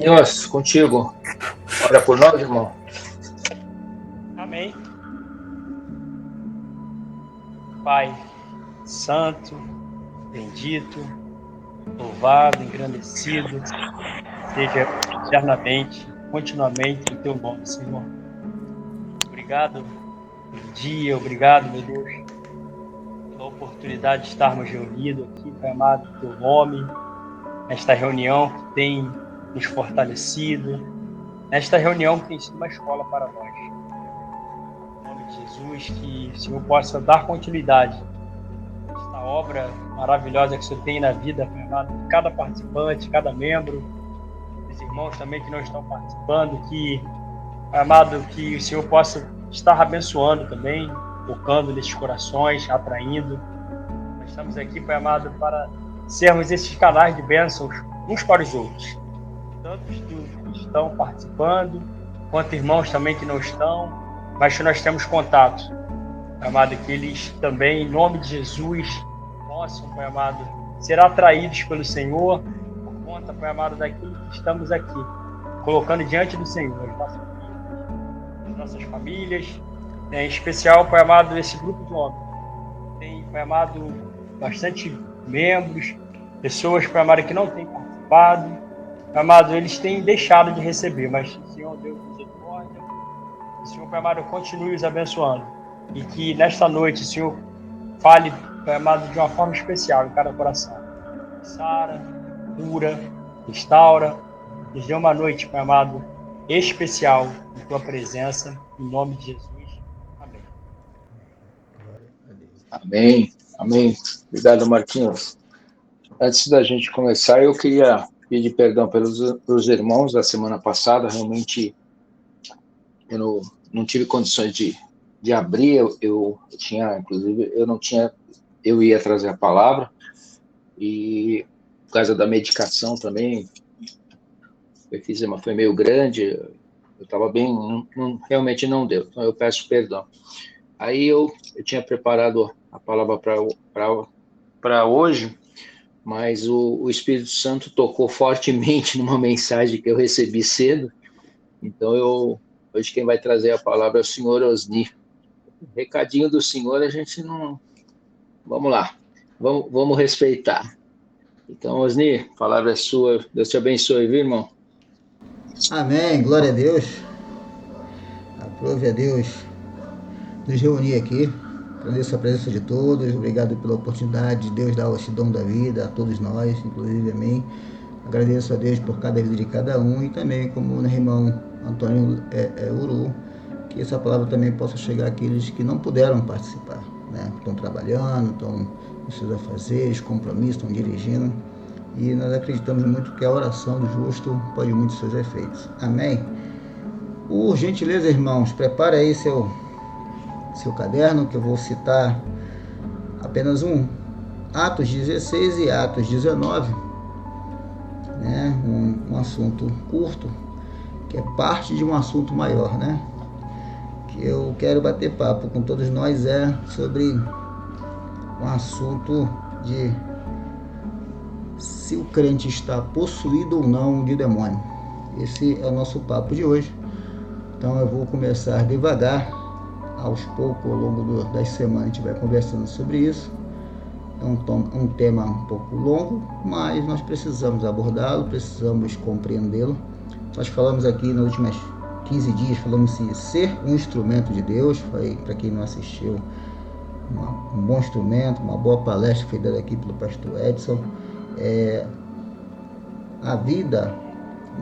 Marquinhos, contigo. Ora por nós, irmão. Amém. Pai santo, bendito, louvado, engrandecido, seja eternamente, continuamente o teu nome, Senhor. Obrigado pelo dia, obrigado, meu Deus, pela oportunidade de estarmos reunidos aqui, Pai amado, em teu nome, nesta reunião que tem nos fortalecido, nesta reunião que tem sido uma escola para nós. Em nome de Jesus, que o Senhor possa dar continuidade a esta obra maravilhosa que o Senhor tem na vida, Pai amado, de cada participante, cada membro, os irmãos também que não estão participando, que, Pai amado, que o Senhor possa estar abençoando também, tocando nesses corações, atraindo. Nós estamos aqui, Pai amado, para sermos esses canais de bênçãos uns para os outros, tanto os que estão participando, quanto irmãos também que não estão, mas que nós temos contato, Pai amado, que eles também, em nome de Jesus, possam, Pai amado, ser atraídos pelo Senhor, por conta, Pai amado, daquilo que estamos aqui, colocando diante do Senhor, as nossas famílias, em especial, Pai amado, esse grupo de homens. Tem, Pai amado, bastante membros, pessoas, Pai amado, que não têm participado, Pai amado, eles têm deixado de receber, mas o Senhor, Deus misericórdia, o Senhor, Pai amado, continue os abençoando. E que nesta noite o Senhor fale, Pai amado, de uma forma especial em cada coração. Sara, cura, restaura, nos dê uma noite, Pai amado, especial em tua presença, em nome de Jesus. Amém. Amém. Amém. Obrigado, Marquinhos. Antes da gente começar, eu queria pedir perdão pelos irmãos da semana passada. Realmente, eu não tive condições de abrir. Eu tinha, inclusive, eu ia trazer a palavra. E por causa da medicação também, o efizema foi meio grande. Eu estava bem, realmente não deu. Então, eu peço perdão. Aí eu tinha preparado a palavra para hoje, mas o Espírito Santo tocou fortemente numa mensagem que eu recebi cedo. Então, hoje quem vai trazer a palavra é o senhor Osni. Recadinho do senhor, a gente não... Vamos lá, vamos respeitar. Então, Osni, a palavra é sua. Deus te abençoe, viu, irmão? Amém, glória a Deus. Aprove a Deus nos reunir aqui. Agradeço a presença de todos. Obrigado pela oportunidade de Deus dar esse dom da vida a todos nós, inclusive a mim. Agradeço a Deus por cada vida de cada um e também, como o irmão Antônio Uru, que essa palavra também possa chegar àqueles que não puderam participar, né? Estão trabalhando, estão precisando fazer, os compromissos, estão dirigindo. E nós acreditamos muito que a oração do justo pode muito seus efeitos. Amém? Por gentileza, irmãos, prepare aí seu caderno, que eu vou citar apenas Atos 16 e Atos 19, né? Um assunto curto, que é parte de um assunto maior, né? Que eu quero bater papo com todos nós sobre um assunto de se o crente está possuído ou não de demônio. Esse é o nosso papo de hoje. Então eu vou começar devagar, aos poucos, ao longo das semanas a gente vai conversando sobre isso. É um tema um pouco longo, mas nós precisamos abordá-lo, precisamos compreendê-lo. Nós falamos aqui nos últimos 15 dias, falamos de ser um instrumento de Deus. Para quem não assistiu, um bom instrumento, uma boa palestra foi dada aqui pelo pastor Edson. A vida,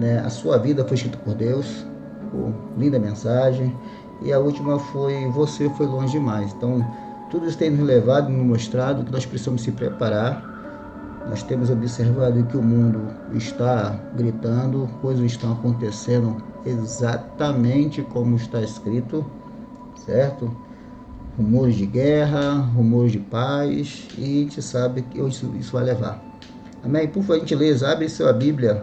né, a sua vida foi escrita por Deus. Linda mensagem. E a última foi: você foi longe demais. Então, tudo isso tem nos levado e nos mostrado que nós precisamos se preparar. Nós temos observado que o mundo está gritando, coisas estão acontecendo exatamente como está escrito, certo? Rumores de guerra, rumores de paz, e a gente sabe que isso vai levar. Amém? Por gentileza, abre sua Bíblia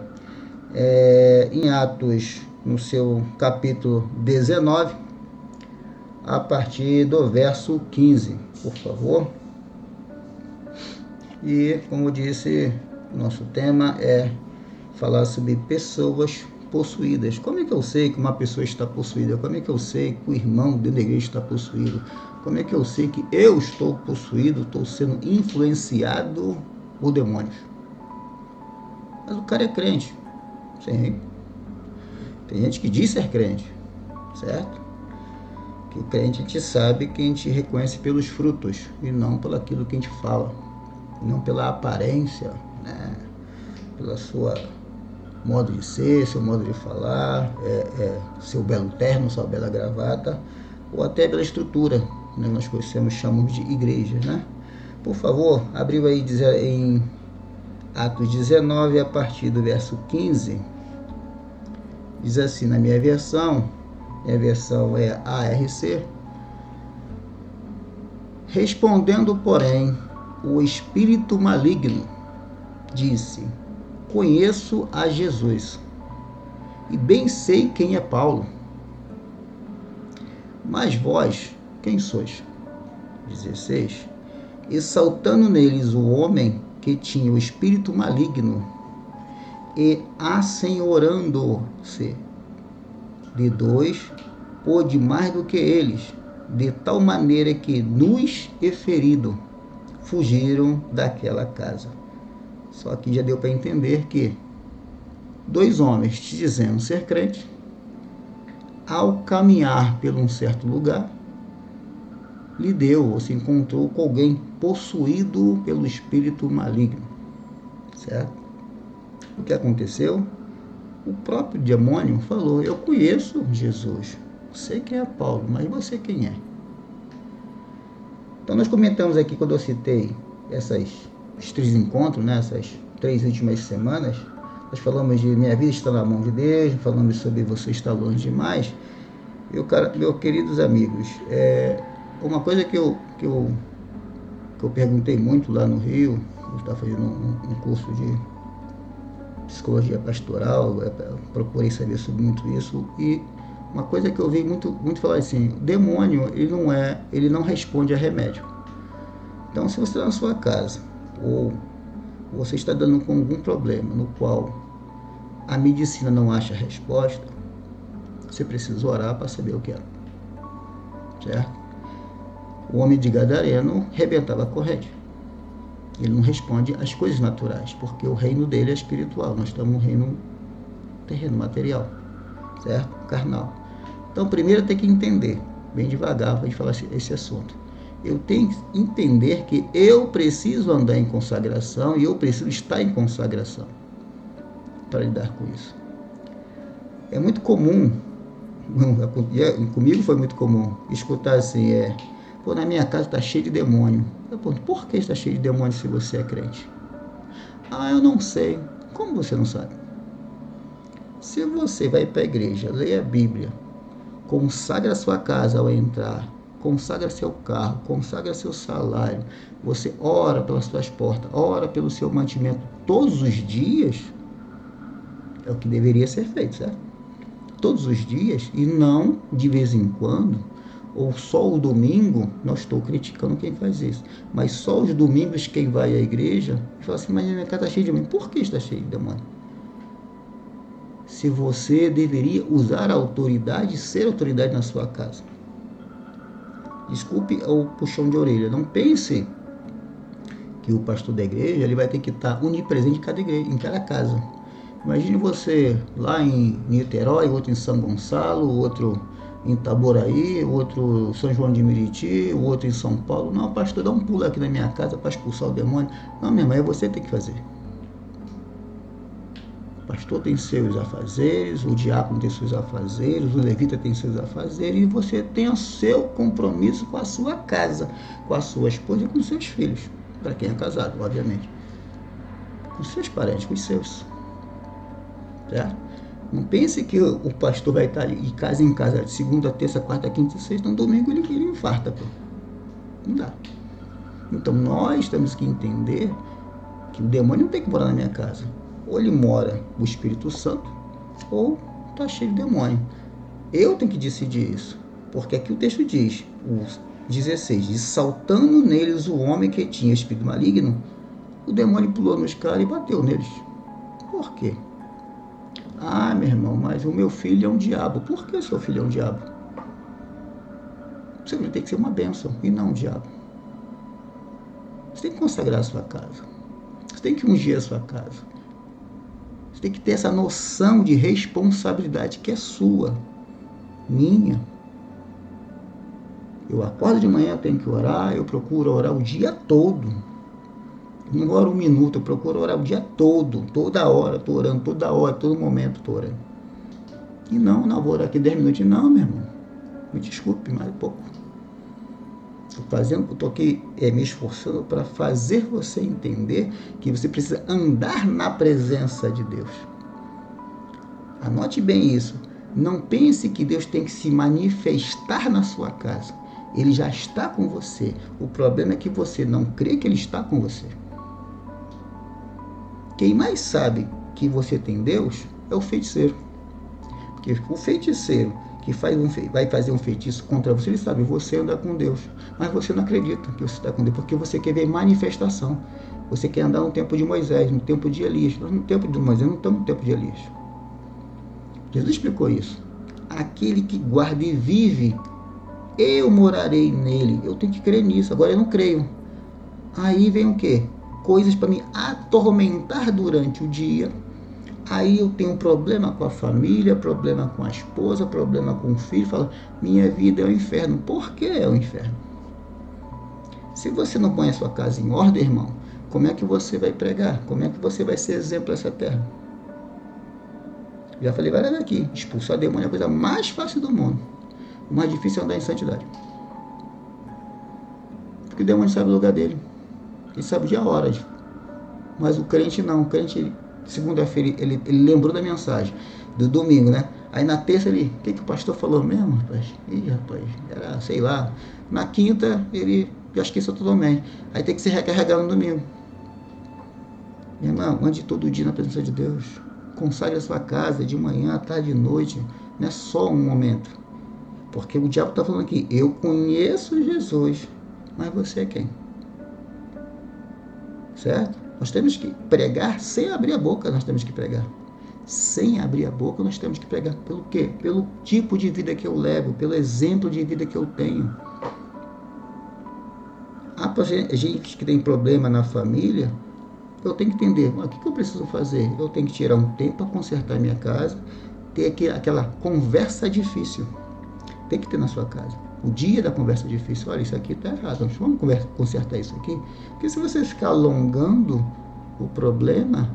em Atos, no seu capítulo 19, a partir do verso 15, por favor. E, como eu disse, nosso tema é falar sobre pessoas possuídas. Como é que eu sei que uma pessoa está possuída? Como é que eu sei que o irmão dentro da igreja está possuído? Como é que eu sei que eu estou possuído, estou sendo influenciado por demônios? Mas o cara é crente. Sim. Tem gente que diz ser crente, certo? Que o crente a gente sabe que a gente reconhece pelos frutos e não pelo aquilo que a gente fala, não pela aparência, né? Pela sua modo de ser, seu modo de falar, seu belo terno, sua bela gravata, ou até pela estrutura, né? Nós chamamos de igreja, né? Por favor, abriu aí em Atos 19, a partir do verso 15, diz assim, na minha versão é ARC, respondendo, porém, o espírito maligno disse, conheço a Jesus, e bem sei quem é Paulo. Mas vós, quem sois? 16. E saltando neles o homem que tinha o espírito maligno, e assenhorando-se de dois, pôde mais do que eles, de tal maneira que, nus e feridos, fugiram daquela casa. Só que já deu para entender que dois homens te dizendo ser crente, ao caminhar por um certo lugar, lhe deu ou se encontrou com alguém possuído pelo espírito maligno, certo? O que aconteceu? O próprio demônio falou, eu conheço Jesus, sei quem é Paulo, mas você quem é? Então nós comentamos aqui, quando eu citei esses 3 encontros, né, essas 3 últimas semanas, nós falamos de minha vida está na mão de Deus, falamos sobre você estar longe demais. Meus queridos amigos, uma coisa que eu perguntei muito lá no Rio, eu estava fazendo um curso de psicologia pastoral, procurei saber sobre muito isso, e uma coisa que eu vi muito falar assim, demônio, ele não responde a remédio. Então, se você está na sua casa, ou você está dando com algum problema no qual a medicina não acha resposta, você precisa orar para saber o que é, certo? O homem de Gadareno rebentava a corrente. Ele não responde às coisas naturais, porque o reino dele é espiritual. Nós estamos no reino terreno, material, certo? Carnal. Então, primeiro tem que entender, bem devagar, para a gente falar esse assunto. Eu tenho que entender que eu preciso andar em consagração e eu preciso estar em consagração para lidar com isso. É muito comum, comigo foi muito comum, escutar assim, pô, na minha casa está cheio de demônio. Eu pergunto, por que está cheio de demônio se você é crente? Ah, eu não sei. Como você não sabe? Se você vai para a igreja, lê a Bíblia, consagra a sua casa ao entrar, consagra seu carro, consagra seu salário, você ora pelas suas portas, ora pelo seu mantimento todos os dias, é o que deveria ser feito, certo? Todos os dias, e não de vez em quando, ou só o domingo. Não estou criticando quem faz isso, mas só os domingos quem vai à igreja e fala assim, mas minha casa está cheia de demônio. Por que está cheio de demônio? Se você deveria usar a autoridade, ser autoridade na sua casa. Desculpe o puxão de orelha, não pense que o pastor da igreja ele vai ter que estar onipresente em cada casa. Imagine você lá em Niterói, outro em São Gonçalo, outro em Itaboraí, outro em São João de Meriti, outro em São Paulo. Não, pastor, dá um pulo aqui na minha casa para expulsar o demônio. Não, minha irmã, você tem que fazer. O pastor tem seus afazeres, o diácono tem seus afazeres, o levita tem seus afazeres, e você tem o seu compromisso com a sua casa, com a sua esposa e com os seus filhos, para quem é casado, obviamente. Com os seus parentes, com os seus. Certo? Não pense que o pastor vai estar de casa em casa, de segunda, terça, quarta, quinta e sexta, no domingo ele infarta, pô. Não dá. Então nós temos que entender que o demônio não tem que morar na minha casa. Ou ele mora o Espírito Santo, ou está cheio de demônio. Eu tenho que decidir isso. Porque aqui o texto diz, o 16, diz, saltando neles o homem que tinha espírito maligno, o demônio pulou nos caras e bateu neles. Por quê? Ah, meu irmão, mas o meu filho é um diabo. Por que o seu filho é um diabo? Você tem que ser uma bênção e não um diabo. Você tem que consagrar a sua casa. Você tem que ungir a sua casa. Você tem que ter essa noção de responsabilidade que é sua, minha. Eu acordo de manhã, eu tenho que orar, eu procuro orar o dia todo. Eu não oro um minuto, eu procuro orar o dia todo, toda hora, estou orando, toda hora, todo momento estou orando. E não vou orar aqui 10 minutos, não, meu irmão. Me desculpe, mais um pouco. Estou aqui me esforçando para fazer você entender que você precisa andar na presença de Deus. Anote bem isso. Não pense que Deus tem que se manifestar na sua casa. Ele já está com você. O problema é que você não crê que Ele está com você. Quem mais sabe que você tem Deus é o feiticeiro. Porque o feiticeiro que vai fazer um feitiço contra você, ele sabe, você anda com Deus. Mas você não acredita que você está com Deus, porque você quer ver manifestação. Você quer andar no tempo de Moisés, no tempo de Elias. Nós no tempo de Moisés não estamos no tempo de Elias. Jesus explicou isso. Aquele que guarda e vive, eu morarei nele. Eu tenho que crer nisso. Agora eu não creio. Aí vem o quê? Coisas para me atormentar durante o dia. Aí eu tenho um problema com a família, problema com a esposa, problema com o filho. Falo, minha vida é um inferno. Por que é um inferno? Se você não põe a sua casa em ordem, irmão, como é que você vai pregar? Como é que você vai ser exemplo nessa terra? Já falei várias vezes aqui, expulsar demônio é a coisa mais fácil do mundo. O mais difícil é andar em santidade. Porque o demônio sabe o lugar dele. Ele sabe o dia e a hora. Mas o crente não. O crente, segunda-feira, ele lembrou da mensagem do domingo, né? Aí na terça ele, o que o pastor falou mesmo, rapaz? Ih, rapaz, era, sei lá. Na quinta ele já esqueceu totalmente. Aí tem que se recarregar no domingo. Meu irmão, ande todo dia na presença de Deus. Consagre a sua casa de manhã, tarde e noite. Não é só um momento. Porque o diabo está falando aqui, eu conheço Jesus, mas você é quem? Certo? Nós temos que pregar sem abrir a boca, nós temos que pregar. Sem abrir a boca, nós temos que pregar. Pelo quê? Pelo tipo de vida que eu levo, pelo exemplo de vida que eu tenho. Há gente que tem problema na família, eu tenho que entender, o que eu preciso fazer? Eu tenho que tirar um tempo para consertar a minha casa, ter aquela conversa difícil. Tem que ter na sua casa. O dia da conversa difícil, olha, isso aqui está errado, vamos consertar isso aqui. Porque se você ficar alongando o problema,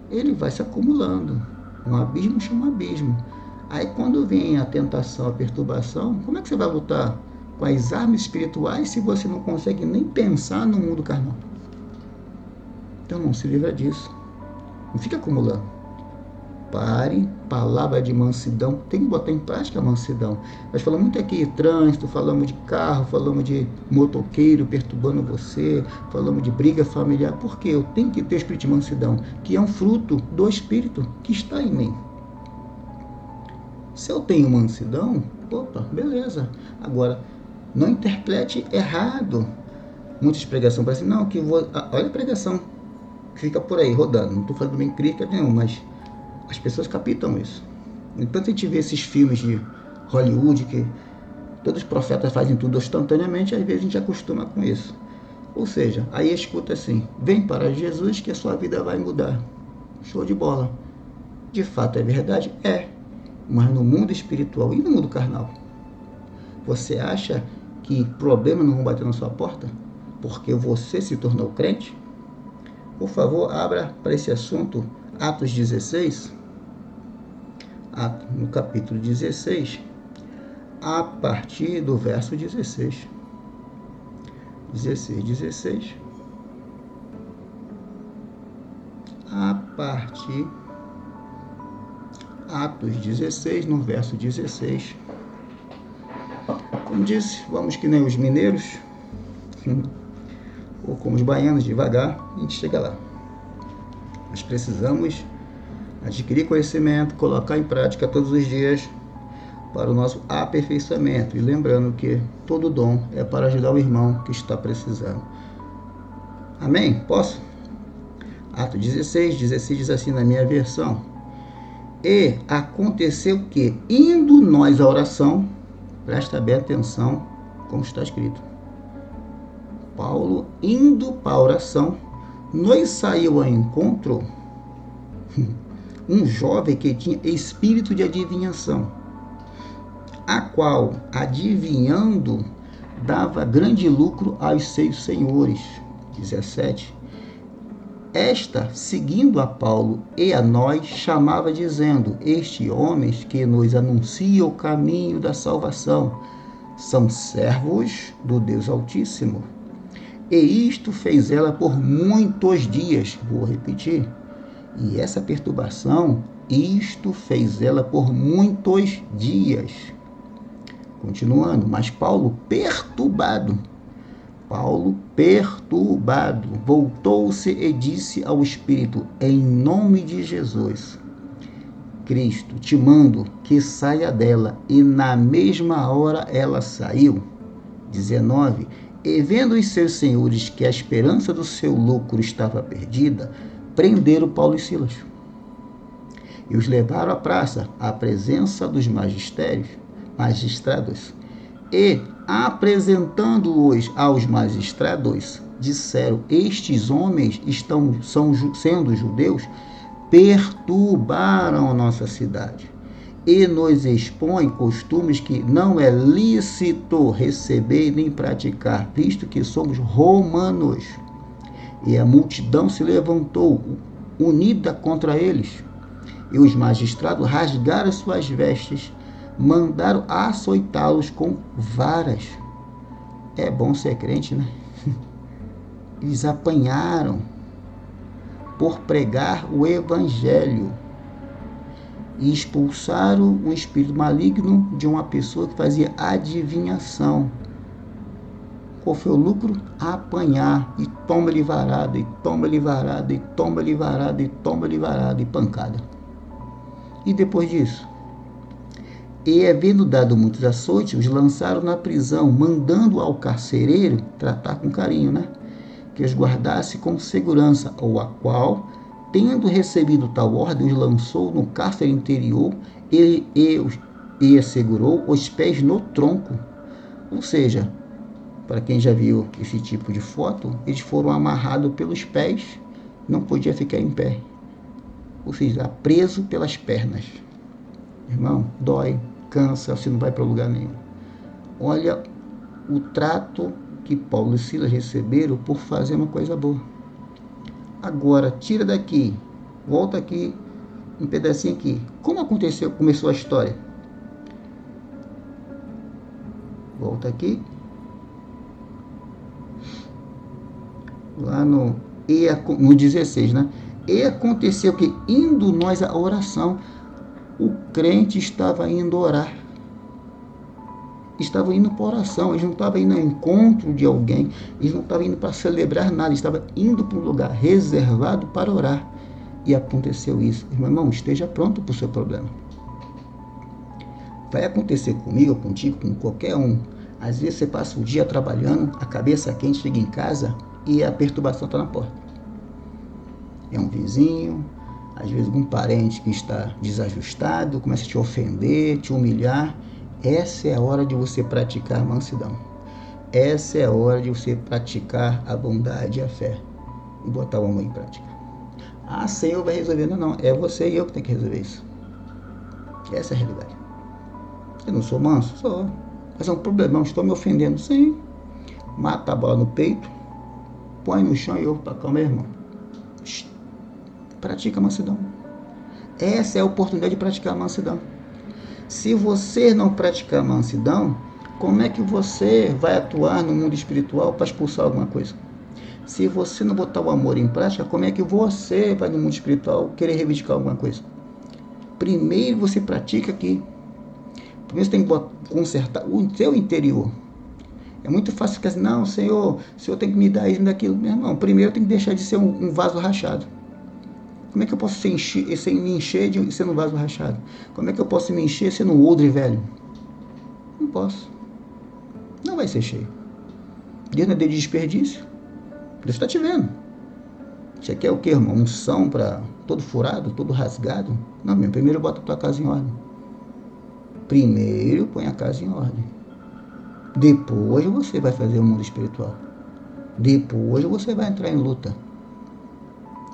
ele vai se acumulando. Um abismo chama abismo. Aí quando vem a tentação, a perturbação, como é que você vai lutar com as armas espirituais se você não consegue nem pensar no mundo carnal? Então não se livra disso. Não fica acumulando. Pare, palavra de mansidão, tem que botar em prática a mansidão. Nós falamos muito aqui de trânsito, falamos de carro, falamos de motoqueiro perturbando você, falamos de briga familiar. Por quê? Eu tenho que ter o espírito de mansidão, que é um fruto do Espírito que está em mim. Se eu tenho mansidão, opa, beleza. Agora, não interprete errado. Muitas pregações parecem, não, que vou... Olha a pregação que fica por aí, rodando. Não estou falando bem crítica nenhuma, mas as pessoas captam isso. Enquanto a gente vê esses filmes de Hollywood, que todos os profetas fazem tudo instantaneamente, às vezes a gente acostuma com isso. Ou seja, aí escuta assim, vem para Jesus que a sua vida vai mudar. Show de bola. De fato é verdade? É. Mas no mundo espiritual e no mundo carnal, você acha que problemas não vão bater na sua porta? Porque você se tornou crente? Por favor, abra para esse assunto Atos 16, no capítulo 16, a partir do verso 16. 16. A partir, Atos 16, no verso 16. Como disse, vamos que nem os mineiros, ou como os baianos, devagar, a gente chega lá. Nós precisamos adquirir conhecimento, colocar em prática todos os dias para o nosso aperfeiçoamento. E lembrando que todo dom é para ajudar o irmão que está precisando. Amém? Posso? Atos 16 diz assim na minha versão: E aconteceu que, indo nós à oração, presta bem atenção como está escrito. Paulo, indo para a oração, nos saiu ao encontro um jovem que tinha espírito de adivinhação, a qual, adivinhando, dava grande lucro aos seus senhores. 17. Esta, seguindo a Paulo e a nós, chamava dizendo: Estes homens que nos anunciam o caminho da salvação são servos do Deus Altíssimo. E isto fez ela por muitos dias. Vou repetir. E essa perturbação, isto fez ela por muitos dias. Continuando, mas Paulo perturbado, voltou-se e disse ao Espírito: Em nome de Jesus Cristo, te mando que saia dela. E na mesma hora ela saiu. 19. E vendo os seus senhores que a esperança do seu lucro estava perdida, prenderam Paulo e Silas. E os levaram à praça, à presença dos magistrados. E, apresentando-os aos magistrados, disseram: Estes homens sendo judeus, perturbaram a nossa cidade e nos expõem costumes que não é lícito receber nem praticar, visto que somos romanos. E a multidão se levantou unida contra eles. E os magistrados rasgaram suas vestes, mandaram açoitá-los com varas. É bom ser crente, né? Eles apanharam por pregar o evangelho e expulsaram o espírito maligno de uma pessoa que fazia adivinhação. Qual foi o lucro? Apanhar, e toma-lhe varada, e toma-lhe varada, e toma-lhe varada, e toma-lhe varada, e pancada. E depois disso? E, havendo dado muitos açoites, os lançaram na prisão, mandando ao carcereiro tratar com carinho, né? Que os guardasse com segurança, ou a qual, tendo recebido tal ordem, os lançou no cárcere interior e assegurou os pés no tronco. Ou seja, para quem já viu esse tipo de foto, eles foram amarrados pelos pés, não podia ficar em pé. Ou seja, preso pelas pernas. Irmão, dói, cansa, você não vai para lugar nenhum. Olha o trato que Paulo e Silas receberam por fazer uma coisa boa. Agora, tira daqui, volta aqui, um pedacinho aqui. Como começou a história? Volta aqui. Lá no 16, né? E aconteceu que, indo nós à oração, o crente estava indo orar. Estava indo para oração, eles não estavam indo ao encontro de alguém, eles não estavam indo para celebrar nada, estavam indo para um lugar reservado para orar. E aconteceu isso. Irmão, esteja pronto para o seu problema. Vai acontecer comigo, contigo, com qualquer um. Às vezes você passa o dia trabalhando, a cabeça quente, chega em casa e a perturbação está na porta. É um vizinho, às vezes algum parente que está desajustado, começa a te ofender, te humilhar. Essa é a hora de você praticar a mansidão. Essa é a hora de você praticar a bondade e a fé. E botar o amor em prática. Ah, Senhor vai resolver. Não, é você e eu que tem que resolver isso. Essa é a realidade. Eu não sou manso? Sou. Mas é um problemão, estou me ofendendo. Sim. Mata a bola no peito, põe no chão e eu para calma, irmão. Pratica a mansidão. Essa é a oportunidade de praticar a mansidão. Se você não praticar a mansidão, como é que você vai atuar no mundo espiritual para expulsar alguma coisa? Se você não botar o amor em prática, como é que você vai no mundo espiritual querer reivindicar alguma coisa? Primeiro você pratica aqui. Primeiro você tem que consertar o seu interior. É muito fácil ficar assim: não, Senhor, o Senhor tem que me dar isso e daquilo. Meu irmão, primeiro tem que deixar de ser um vaso rachado. Como é que eu posso me encher sendo um vaso rachado? Como é que eu posso me encher sendo um odre velho? Não posso. Não vai ser cheio. Deus não é de desperdício. Deus está te vendo. Você quer o quê, irmão? Unção para todo furado, todo rasgado. Não, meu, primeiro bota a tua casa em ordem. Primeiro põe a casa em ordem. Depois você vai fazer o mundo espiritual. Depois você vai entrar em luta.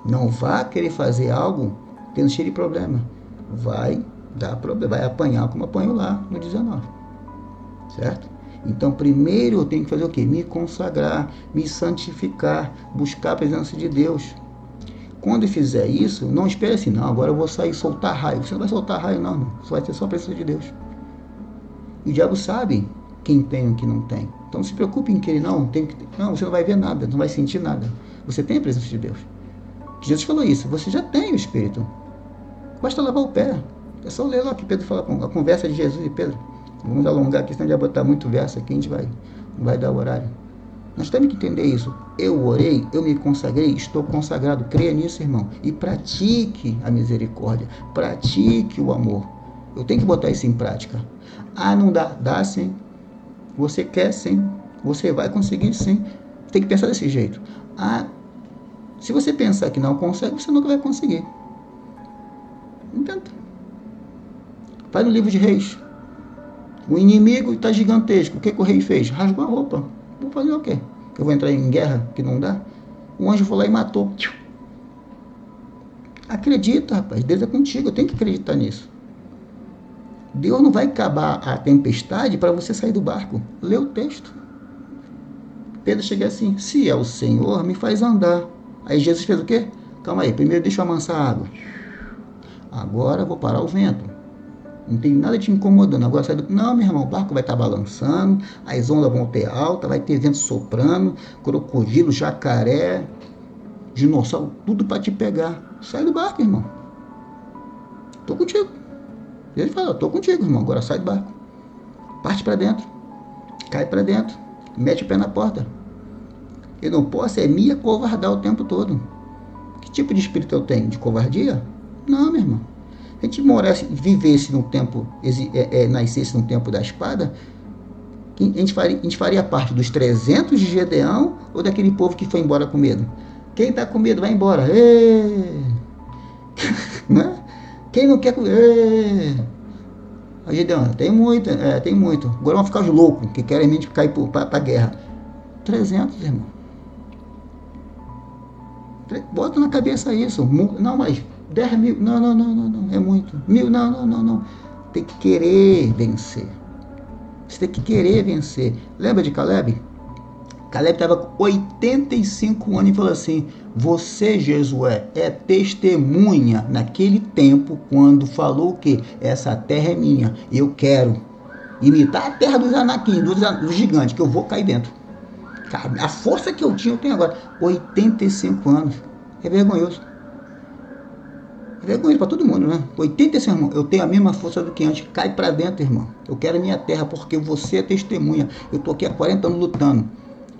Não vá querer fazer algo tendo cheio de problema. Vai dar problema, vai apanhar como apanhou lá no 19. Certo? Então, primeiro eu tenho que fazer o quê? Me consagrar, me santificar, buscar a presença de Deus. Quando eu fizer isso, não espere assim, não, agora eu vou sair e soltar raio. Você não vai soltar raio, não, irmão. Você vai ter só a presença de Deus. E o diabo sabe quem tem e quem não tem. Então, não se preocupe em querer, não, não, você não vai ver nada, não vai sentir nada. Você tem a presença de Deus. Jesus falou isso, você já tem o Espírito. Basta lavar o pé. É só ler lá que Pedro fala, a conversa de Jesus e Pedro. Vamos alongar aqui, senão já botar muito verso aqui, a gente não vai dar o horário. Nós temos que entender isso. Eu orei, eu me consagrei, estou consagrado. Creia nisso, irmão. E pratique a misericórdia. Pratique o amor. Eu tenho que botar isso em prática. Ah, não dá? Dá sim. Você quer sim. Você vai conseguir sim. Tem que pensar desse jeito. Ah, se você pensar que não consegue, você nunca vai conseguir. Inventa. Vai no livro de Reis. O inimigo está gigantesco. O que o rei fez? Rasgou a roupa. Vou fazer o quê? Eu vou entrar em guerra que não dá? O anjo foi lá e matou. Acredita, rapaz. Deus é contigo. Eu tenho que acreditar nisso. Deus não vai acabar a tempestade para você sair do barco. Lê o texto. Pedro chega assim, se é o Senhor, me faz andar. Aí Jesus fez o quê? Calma aí, primeiro deixa eu amansar a água. Agora eu vou parar o vento. Não tem nada te incomodando. Agora sai do... Não, meu irmão, o barco vai estar balançando, as ondas vão ter alta, vai ter vento soprando, crocodilo, jacaré, dinossauro, tudo para te pegar. Sai do barco, irmão. Tô contigo. Ele fala, tô contigo, irmão. Agora sai do barco. Parte para dentro. Cai para dentro. Mete o pé na porta. Eu não posso me acovardar o tempo todo. Que tipo de espírito eu tenho? De covardia? Não, meu irmão. Se a gente vivesse num tempo, nascesse no tempo da espada, a gente faria parte dos 300 de Gedeão ou daquele povo que foi embora com medo? Quem está com medo vai embora. Né? Quem não quer com Gedeão, tem muito. Agora vão ficar os loucos que querem realmente cair para a guerra. 300, irmão. Bota na cabeça isso. Não, mas 10 mil, não, é muito. 1000, não. Tem que querer vencer. Você tem que querer vencer. Lembra de Caleb? Caleb estava com 85 anos e falou assim, você, Josué, é testemunha naquele tempo quando falou que essa terra é minha. Eu quero imitar a terra dos Anakim, dos gigantes, que eu vou cair dentro. Cara, a força que eu tinha, eu tenho agora. 85 anos. É vergonhoso. É vergonhoso para todo mundo, né? 85, irmão. Eu tenho a mesma força do que antes. Cai para dentro, irmão. Eu quero a minha terra porque você é testemunha. Eu tô aqui há 40 anos lutando.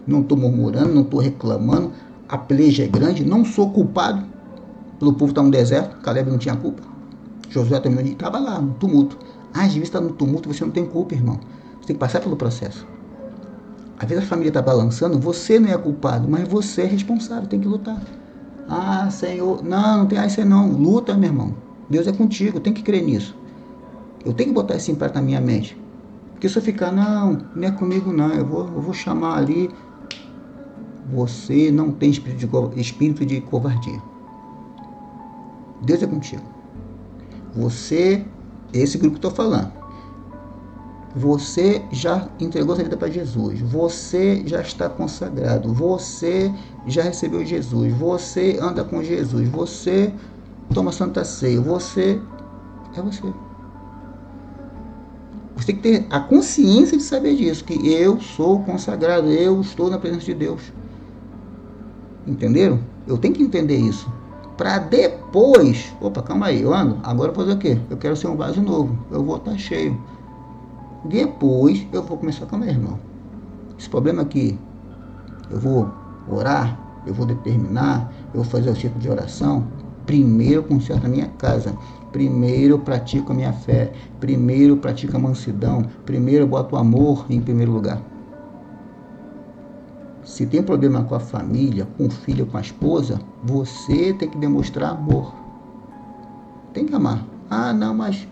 Não tô murmurando, não tô reclamando. A peleja é grande. Não sou culpado pelo povo estar no deserto. Caleb não tinha culpa. Josué também estava lá, no tumulto. Às vezes está no tumulto, você não tem culpa, irmão. Você tem que passar pelo processo. Às vezes a família está balançando, você não é culpado, mas você é responsável, tem que lutar. Ah, Senhor, não tem você não. Luta, meu irmão. Deus é contigo, tem que crer nisso. Eu tenho que botar isso em prática na minha mente. Porque se eu ficar, não é comigo não, eu vou chamar ali. Você não tem espírito de covardia. Deus é contigo. Você, esse grupo que eu estou falando. Você já entregou sua vida para Jesus. Você já está consagrado. Você já recebeu Jesus. Você anda com Jesus. Você toma Santa Ceia. Você é você. Você tem que ter a consciência de saber disso. Que eu sou consagrado. Eu estou na presença de Deus. Entenderam? Eu tenho que entender isso. Para depois... Opa, calma aí. Eu ando. Agora eu vou fazer o quê? Eu quero ser um vaso novo. Eu vou estar cheio. Depois eu vou começar a comer, irmão. Esse problema aqui, eu vou orar, eu vou determinar, eu vou fazer o tipo de oração. Primeiro eu conserto a minha casa. Primeiro eu pratico a minha fé. Primeiro eu pratico a mansidão. Primeiro eu boto o amor em primeiro lugar. Se tem problema com a família, com o filho, com a esposa, você tem que demonstrar amor. Tem que amar. Ah, não, mas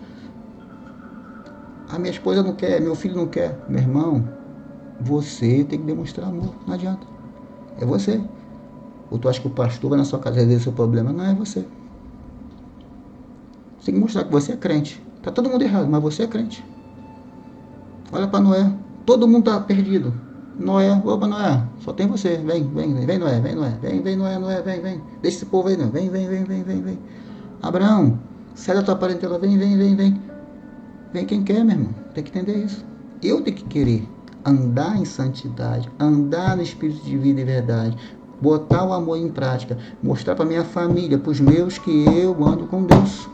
a minha esposa não quer, meu filho não quer. Meu irmão, você tem que demonstrar amor. Não adianta. É você. Ou tu acha que o pastor vai na sua casa resolver o seu problema? Não, é você. Você tem que mostrar que você é crente. Tá todo mundo errado, mas você é crente. Olha para Noé. Todo mundo tá perdido. Noé, opa, Noé, só tem você. Vem, Noé, vem, Noé, vem. Deixa esse povo aí, não. Vem. Abraão, sai da tua parentela, vem. Vem quem quer, meu irmão. Tem que entender isso. Eu tenho que querer andar em santidade, andar no espírito de vida e verdade, botar o amor em prática, mostrar para minha família, para os meus, que eu ando com Deus.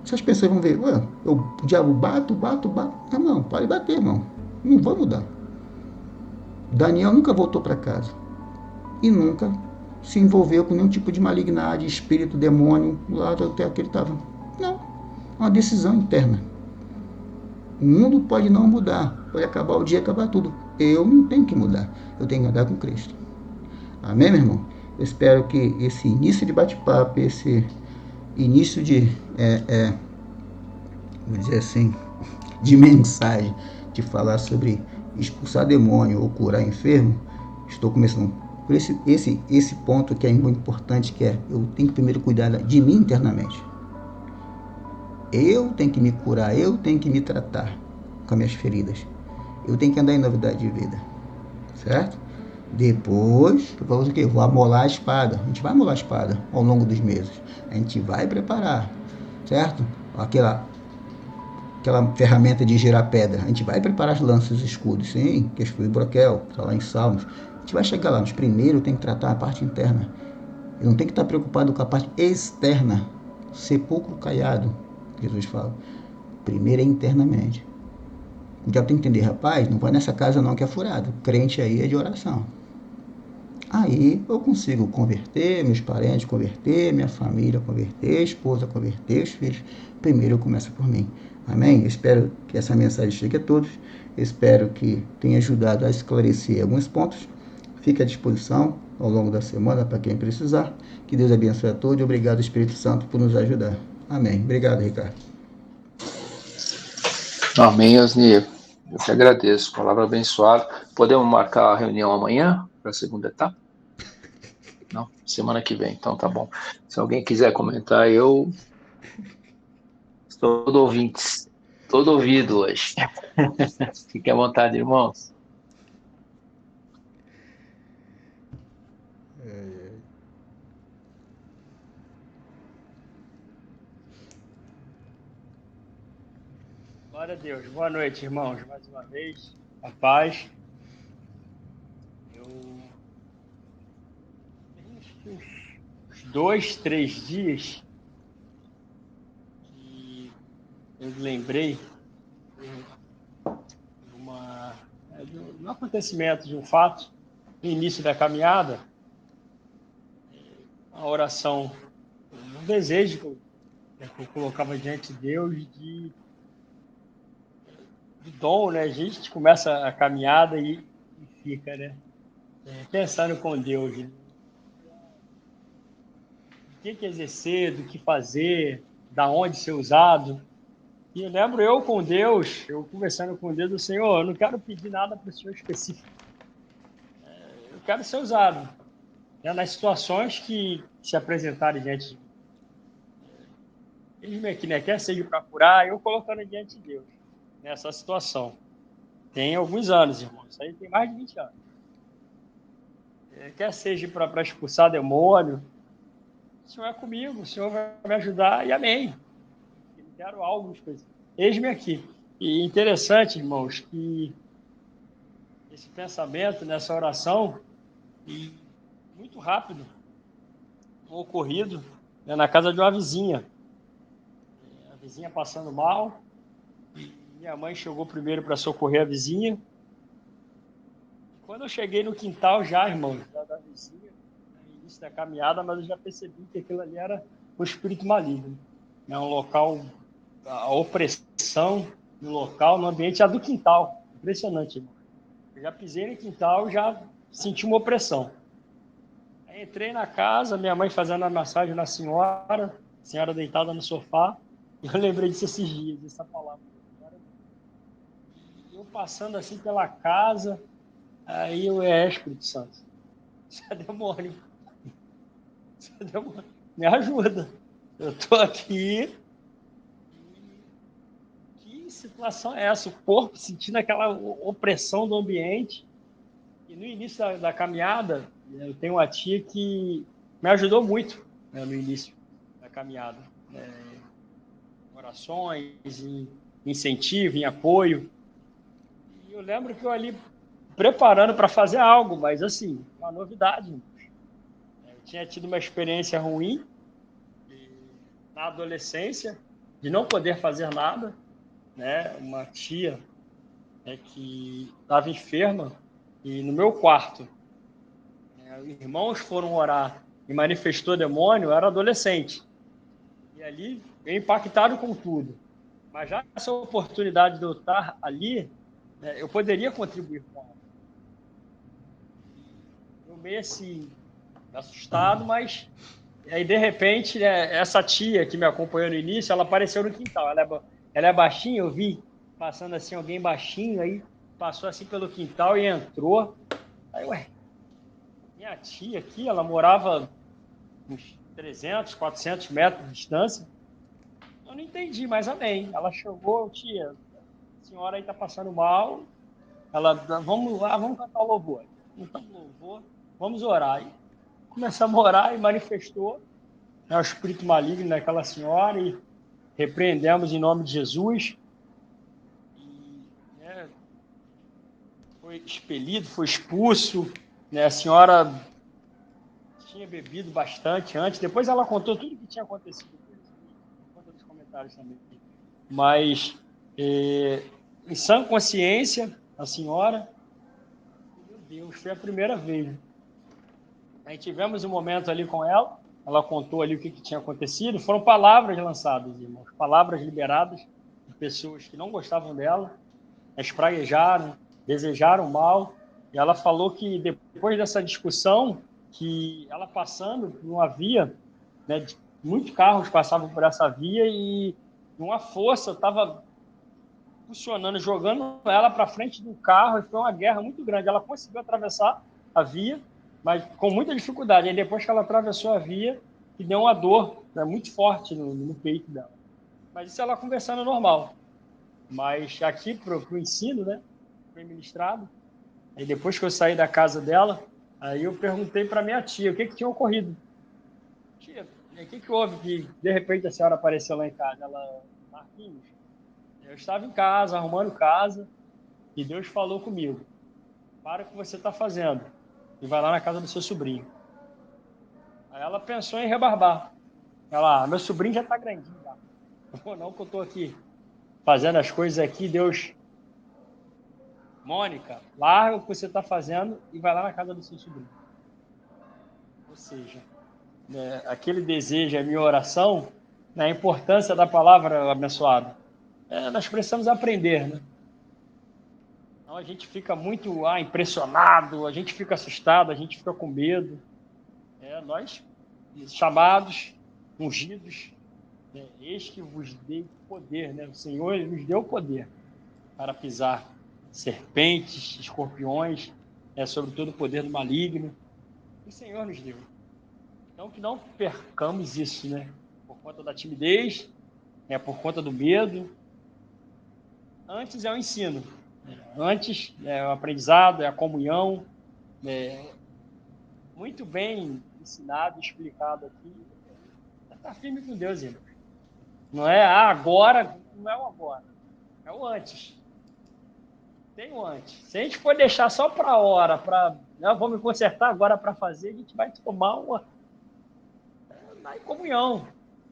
Essas pessoas vão ver, ué, o diabo bato. Não, pode bater, irmão. Não vou mudar. Daniel nunca voltou para casa. E nunca se envolveu com nenhum tipo de malignidade, espírito, demônio, lá até que ele estava. Não. É uma decisão interna. O mundo pode não mudar. Pode acabar o dia, acabar tudo. Eu não tenho que mudar. Eu tenho que andar com Cristo. Amém, meu irmão? Eu espero que esse início de bate-papo, esse início de vamos dizer assim, de mensagem, de falar sobre expulsar demônio ou curar enfermo, estou começando por esse ponto que é muito importante, que é, eu tenho que primeiro cuidar de mim internamente. Eu tenho que me curar, eu tenho que me tratar com as minhas feridas. Eu tenho que andar em novidade de vida, certo? Depois, eu vou o quê? Vou amolar a espada. A gente vai amolar a espada ao longo dos meses. A gente vai preparar, certo? Aquela ferramenta de girar pedra. A gente vai preparar as lanças e os escudos, sim, que foi o broquel, está lá em Salmos. A gente vai chegar lá, mas primeiro tem que tratar a parte interna. Eu não tenho que estar preocupado com a parte externa. Sepulcro caiado, Jesus fala. Primeiro é internamente. O diabo tem que entender, rapaz, não vai nessa casa não que é furado. Crente aí é de oração. Aí eu consigo converter, meus parentes converter, minha família converter, a esposa converter, os filhos. Primeiro eu começo por mim. Amém? Eu espero que essa mensagem chegue a todos. Eu espero que tenha ajudado a esclarecer alguns pontos. Fique à disposição ao longo da semana para quem precisar. Que Deus abençoe a todos e obrigado, Espírito Santo, por nos ajudar. Amém. Obrigado, Ricardo. Amém, Osni. Eu que agradeço. Palavra abençoada. Podemos marcar a reunião amanhã para a segunda etapa? Não, semana que vem. Então tá bom. Se alguém quiser comentar, eu estou todo ouvintes. Todo ouvido hoje. Fique à vontade, irmãos. Glória a Deus. Boa noite, irmãos. Mais uma vez, a paz. Eu tenho uns 2, 3 dias que eu lembrei de um acontecimento, de um fato, no início da caminhada, uma oração, um desejo que eu colocava diante de Deus de dom, né? A gente começa a caminhada e fica, né? Pensando com Deus, né? Do que exercer, do que fazer, da onde ser usado. E eu lembro eu com Deus, eu conversando com Deus, o Senhor, eu não quero pedir nada para o Senhor específico. Eu quero ser usado, né, nas situações que se apresentarem diante de mim. Eles aqui, né, quer seja para curar, eu colocando diante de Deus nessa situação. Tem alguns anos, irmão, isso aí tem mais de 20 anos. Quer seja para expulsar demônio, o Senhor é comigo, o Senhor vai me ajudar e amém. Eu não quero algo específico. Eis-me aqui. E interessante, irmãos, que esse pensamento, nessa oração, e muito rápido, um ocorrido, né, na casa de uma vizinha. A vizinha passando mal, e minha mãe chegou primeiro para socorrer a vizinha. Quando eu cheguei no quintal já, irmãos, da vizinha, no início da caminhada, mas eu já percebi que aquilo ali era um espírito maligno. É um local, a opressão no local, no ambiente já do quintal. Impressionante, irmão. Eu já pisei no quintal, já senti uma opressão. Aí entrei na casa, minha mãe fazendo a massagem na senhora, a senhora deitada no sofá, e eu lembrei disso esses dias, dessa palavra. Eu passando assim pela casa, aí eu Espírito Santo, isso é demônio, isso é demônio, me ajuda. Eu tô aqui, que situação é essa? O corpo sentindo aquela opressão do ambiente. E no início da caminhada, eu tenho uma tia que me ajudou muito, né, no início da caminhada. Orações, em incentivo, em apoio. E eu lembro que eu ali preparando para fazer algo, mas assim, uma novidade. Eu tinha tido uma experiência ruim na adolescência, de não poder fazer nada, né? Uma tia, né, que estava enferma e no meu quarto, né, irmãos foram orar e manifestou demônio, eu era adolescente. E ali eu impactado com tudo. Mas já essa oportunidade de eu estar ali, né, eu poderia contribuir com ela. Eu meio assim, assustado, mas aí de repente, né, essa tia que me acompanhou no início, ela apareceu no quintal. Ela é baixinha, eu vi passando assim alguém baixinho, aí passou assim pelo quintal e entrou. Aí, ué, minha tia aqui, ela morava uns 300, 400 metros de distância. Eu não entendi, mas amém. Ela chegou, tia, a senhora aí tá passando mal. Ela, vamos lá, vamos cantar o louvor. Cantamos louvor, vamos orar. E começamos a orar e manifestou, né, o espírito maligno daquela senhora e repreendemos em nome de Jesus. E, né, foi expelido, foi expulso. Né, a senhora tinha bebido bastante antes. Depois ela contou tudo o que tinha acontecido. Por conta dos comentários também. Mas, em sã consciência, a senhora, meu Deus, foi a primeira vez. Aí tivemos um momento ali com ela contou ali o que tinha acontecido, foram palavras lançadas, irmãos, palavras liberadas de pessoas que não gostavam dela, espraguejaram, desejaram mal, e ela falou que depois dessa discussão, que ela passando por uma via, né, muitos carros passavam por essa via e uma força estava funcionando, jogando ela para frente do carro, e foi uma guerra muito grande. Ela conseguiu atravessar a via, mas com muita dificuldade. E depois que ela atravessou a via, que deu uma dor, né, muito forte no peito dela. Mas isso ela conversando normal. Mas aqui para o ensino, né, foi ministrado. Aí depois que eu saí da casa dela, aí eu perguntei para minha tia o que tinha ocorrido. Tia, o que houve que de repente a senhora apareceu lá em casa? Ela, Marquinhos, eu estava em casa, arrumando casa, e Deus falou comigo: para o que você está fazendo e vai lá na casa do seu sobrinho. Aí ela pensou em rebarbar. Ela, meu sobrinho já está grandinho já. Não que eu estou aqui fazendo as coisas aqui, Deus. Mônica, larga o que você está fazendo e vai lá na casa do seu sobrinho. Ou seja, né, aquele desejo, a minha oração, né, a importância da palavra abençoada. Nós precisamos aprender, né? Então a gente fica muito impressionado, a gente fica assustado, a gente fica com medo. Nós, chamados, ungidos, né, eis que vos dei poder, né? O Senhor nos deu poder para pisar serpentes, escorpiões, sobre todo o poder do maligno. O Senhor nos deu. Então, que não percamos isso, né? Por conta da timidez, por conta do medo. Antes é o ensino. Antes é o aprendizado, é a comunhão. Muito bem ensinado, explicado aqui. Está firme com Deus, irmão. Não é agora, não é o agora. É o antes. Tem o antes. Se a gente for deixar só para a hora, vou me consertar agora para fazer, a gente vai tomar uma na comunhão.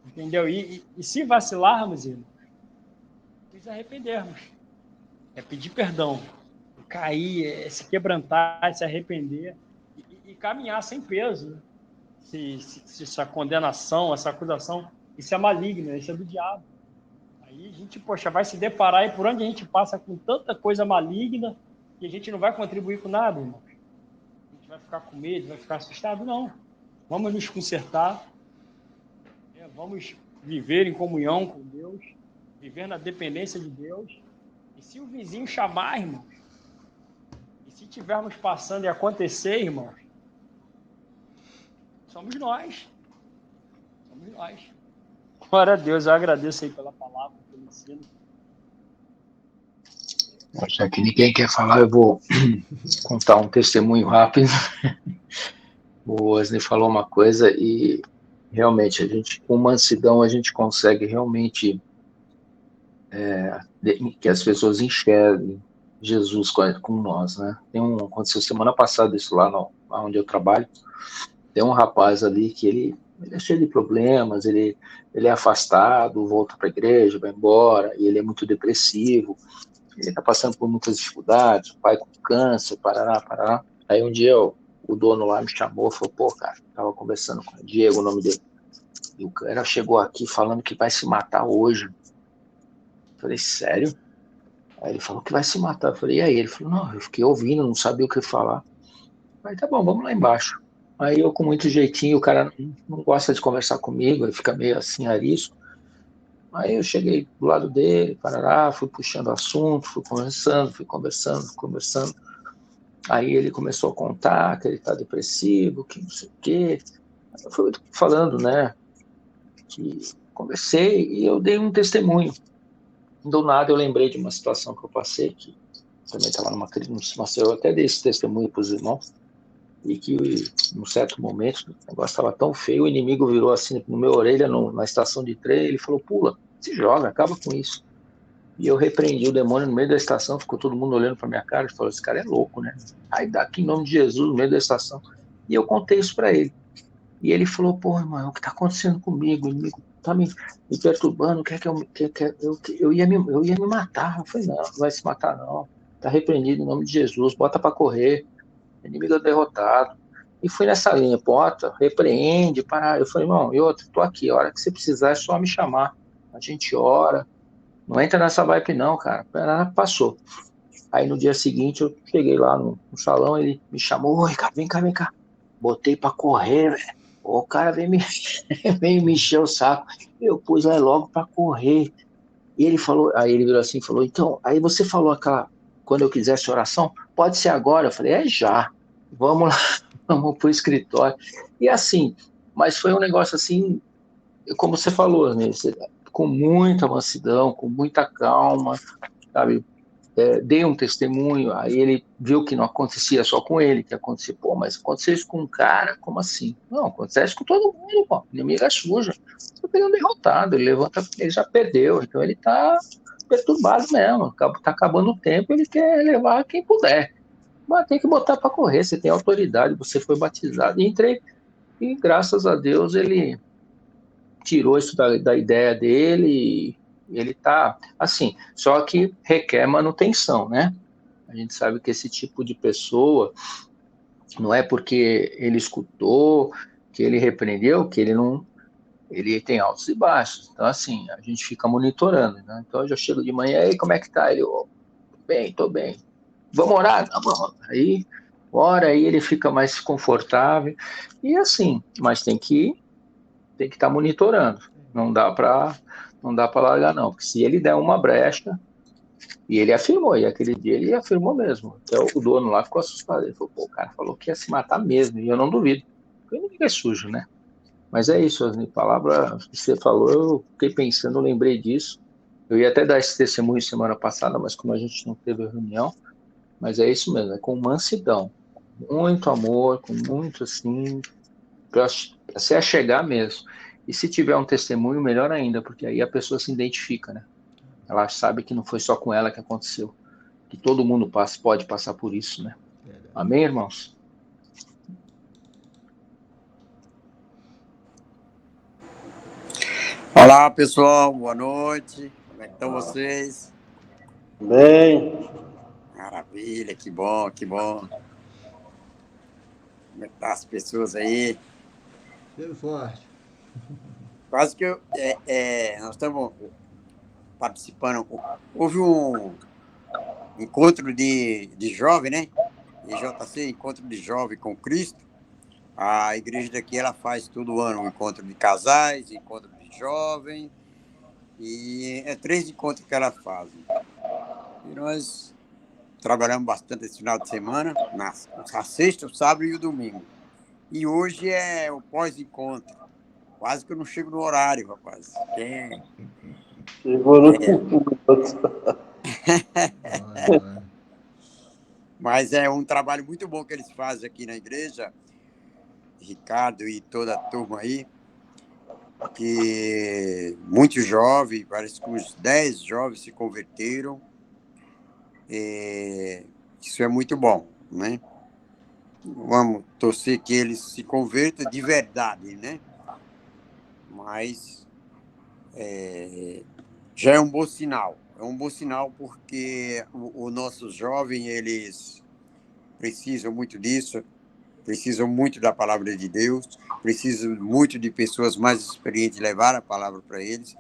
Entendeu? E se vacilarmos, irmão, nos arrependermos. É pedir perdão. Cair, se quebrantar, se arrepender e caminhar sem peso. Né? Se essa condenação, essa acusação, isso é maligno, isso é do diabo. Aí a gente, poxa, vai se deparar e por onde a gente passa com tanta coisa maligna e a gente não vai contribuir com nada, irmão. A gente vai ficar com medo, vai ficar assustado? Não. vamos nos consertar, vamos viver em comunhão com Deus, viver na dependência de Deus. E se o vizinho chamar, irmãos, e se estivermos passando e acontecer, irmãos, somos nós. Somos nós. Glória a Deus, eu agradeço aí pela palavra, pelo ensino. Já que ninguém quer falar, eu vou contar um testemunho rápido. O Wesley falou uma coisa e realmente, com mansidão, a gente consegue realmente que as pessoas enxerguem Jesus com nós, né? Aconteceu semana passada isso lá onde eu trabalho. Tem um rapaz ali que ele é cheio de problemas, ele é afastado, volta para a igreja, vai embora, e ele é muito depressivo, ele está passando por muitas dificuldades, o pai com câncer, parará. Aí um dia o dono lá me chamou, falou, pô, cara, estava conversando com o Diego, o nome dele, e o cara chegou aqui falando que vai se matar hoje. Eu falei, sério? Aí ele falou que vai se matar. Eu falei, e aí? Ele falou, não, eu fiquei ouvindo, não sabia o que falar. Aí tá bom, vamos lá embaixo. Aí eu com muito jeitinho, o cara não gosta de conversar comigo, ele fica meio assim, arisco. Aí eu cheguei do lado dele, parará, fui puxando assunto, fui conversando. Aí ele começou a contar que ele tá depressivo, que não sei o quê. Eu fui falando, né, que conversei e eu dei um testemunho. Do nada eu lembrei de uma situação que eu passei, que também estava numa crise, eu até dei esse testemunho para os irmãos, e que num certo momento o negócio estava tão feio, o inimigo virou assim no meu orelha, na estação de trem, ele falou, pula, se joga, acaba com isso. E eu repreendi o demônio no meio da estação, ficou todo mundo olhando para minha cara e falou, esse cara é louco, né? Aí daqui em nome de Jesus, no meio da estação. E eu contei isso para ele. E ele falou, pô, irmão, o que está acontecendo comigo? O inimigo está me perturbando, eu ia me matar. Eu falei, não vai se matar não. Está repreendido em nome de Jesus, bota para correr. O inimigo é derrotado. E fui nessa linha, bota, repreende, para. Eu falei, irmão, tô aqui, a hora que você precisar é só me chamar. A gente ora. Não entra nessa vibe não, cara. Passou. Aí no dia seguinte eu cheguei lá no salão, ele me chamou, oi, cara, vem cá. Botei pra correr, velho. O cara veio me encher o saco. Eu pus lá logo pra correr. E ele falou, aí ele virou assim e falou, então, aí você falou quando eu quisesse oração, pode ser agora? Eu falei, já. Vamos lá, vamos pro escritório. E assim, mas foi um negócio assim, como você falou, né? Com muita mansidão, com muita calma, sabe? Dei um testemunho, aí ele viu que não acontecia só com ele, que acontecia, pô, mas aconteceu isso com um cara, como assim? Não, acontece com todo mundo, pô, o inimigo é sujo, você tá um derrotado, ele já perdeu, então ele tá perturbado mesmo, tá acabando o tempo, ele quer levar quem puder, mas tem que botar para correr, você tem autoridade, você foi batizado, e entrei, e graças a Deus ele tirou isso da ideia dele, e ele tá, assim, só que requer manutenção, né? A gente sabe que esse tipo de pessoa não é porque ele escutou, que ele repreendeu, que ele não. Ele tem altos e baixos. Então, assim, a gente fica monitorando. Né? Então, eu já chego de manhã, aí, como é que tá? Ele, tô bem. Vamos orar? Vamos. Aí, ora, aí ele fica mais confortável. E assim, mas tem que estar monitorando. Não dá para largar, não. Porque se ele der uma brecha, e ele afirmou, e aquele dia ele afirmou mesmo. Até o dono lá ficou assustado. Ele falou, pô, o cara falou que ia se matar mesmo, e eu não duvido. Porque o inimigo é sujo, né? Mas é isso, Osni, palavra que você falou, eu fiquei pensando, eu lembrei disso. Eu ia até dar esse testemunho semana passada, mas como a gente não teve reunião, mas é isso mesmo, é com mansidão, com muito amor, com muito assim, para se achegar mesmo. E se tiver um testemunho, melhor ainda, porque aí a pessoa se identifica, né? Ela sabe que não foi só com ela que aconteceu, que todo mundo pode passar por isso, né? Amém, irmãos? Olá, pessoal, boa noite. Como é que estão vocês? Bem. Maravilha, que bom, que bom. Como é que tá as pessoas aí? Firme forte. Quase que nós estamos participando. Houve um encontro de jovem, né? IJC, Encontro de Jovem com Cristo. A igreja daqui, ela faz todo ano um encontro de casais, encontro de jovens, e é 3 encontros que ela faz. E nós trabalhamos bastante esse final de semana, na sexta, o sábado e o domingo. E hoje é o pós-encontro. Quase que eu não chego no horário, rapaz. Chegou no Mas é um trabalho muito bom que eles fazem aqui na igreja, Ricardo e toda a turma aí, que muitos jovens, parece que uns 10 jovens se converteram. Isso é muito bom, né? Vamos torcer que eles se convertam de verdade, né? Mas já é um bom sinal. É um bom sinal porque os nossos jovens, eles precisam muito disso, precisam muito da palavra de Deus, precisam muito de pessoas mais experientes levar a palavra para eles.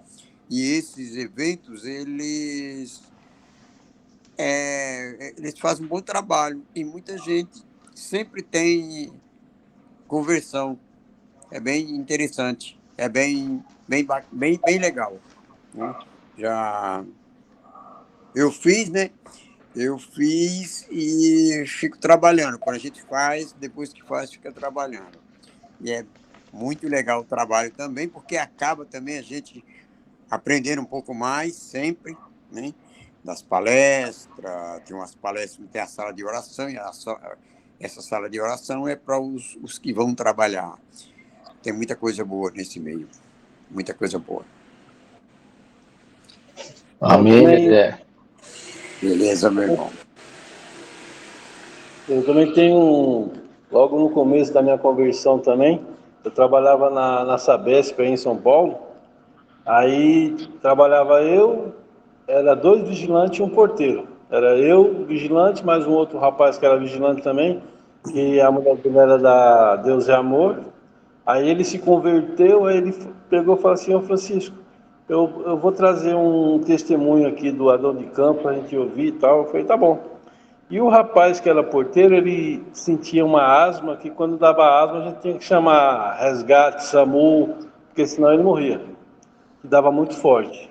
E esses eventos, eles fazem um bom trabalho. E muita gente sempre tem conversão. É bem interessante. É bem legal. Né? Eu fiz, né? Eu fiz e fico trabalhando. Quando a gente faz, depois que faz, fica trabalhando. E é muito legal o trabalho também, porque acaba também a gente aprendendo um pouco mais sempre, né? Das palestras, tem umas palestras que tem a sala de oração, e essa sala de oração é para os que vão trabalhar. Tem muita coisa boa nesse meio, muita coisa boa. Amém, André. Beleza, meu irmão. Eu também tenho, logo no começo da minha conversão também, eu trabalhava na Sabesp aí em São Paulo, aí trabalhava eu, era 2 vigilantes e um porteiro. Era eu, vigilante, mais um outro rapaz que era vigilante também, que a mulher dele era da Deus é Amor. Aí ele se converteu, aí ele pegou e falou assim: ô Francisco, eu vou trazer um testemunho aqui do Adão de Campos para a gente ouvir e tal. Eu falei: tá bom. E o rapaz que era porteiro, ele sentia uma asma, que quando dava asma a gente tinha que chamar resgate, SAMU, porque senão ele morria, que dava muito forte.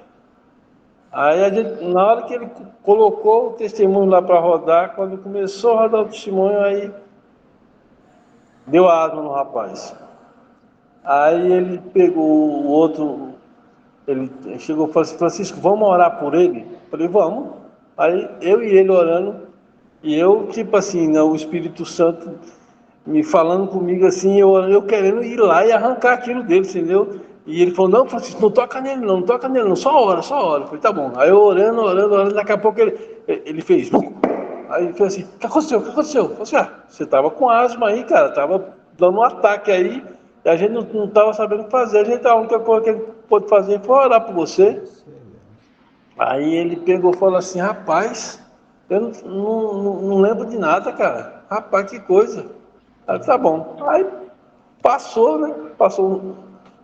Aí a gente, na hora que ele colocou o testemunho lá para rodar, quando começou a rodar o testemunho, aí deu asma no rapaz. Aí ele pegou o outro, ele chegou e falou assim: Francisco, vamos orar por ele? Eu falei: vamos. Aí eu e ele orando, e eu, tipo assim, né, o Espírito Santo me falando comigo assim, eu querendo ir lá e arrancar aquilo dele, entendeu? E ele falou: não, Francisco, não toca nele não, não toca nele não, só ora, só ora. Eu falei: tá bom. Aí eu orando, daqui a pouco ele fez. Aí ele fez assim: o que aconteceu? O que aconteceu? Eu falei assim: você tava com asma aí, cara, tava dando um ataque aí, e a gente não tava sabendo o que fazer. A única coisa que ele pôde fazer foi orar por você. Aí ele pegou e falou assim: rapaz, eu não lembro de nada, cara. Rapaz, que coisa. Aí tá bom. Aí passou, né? Passou.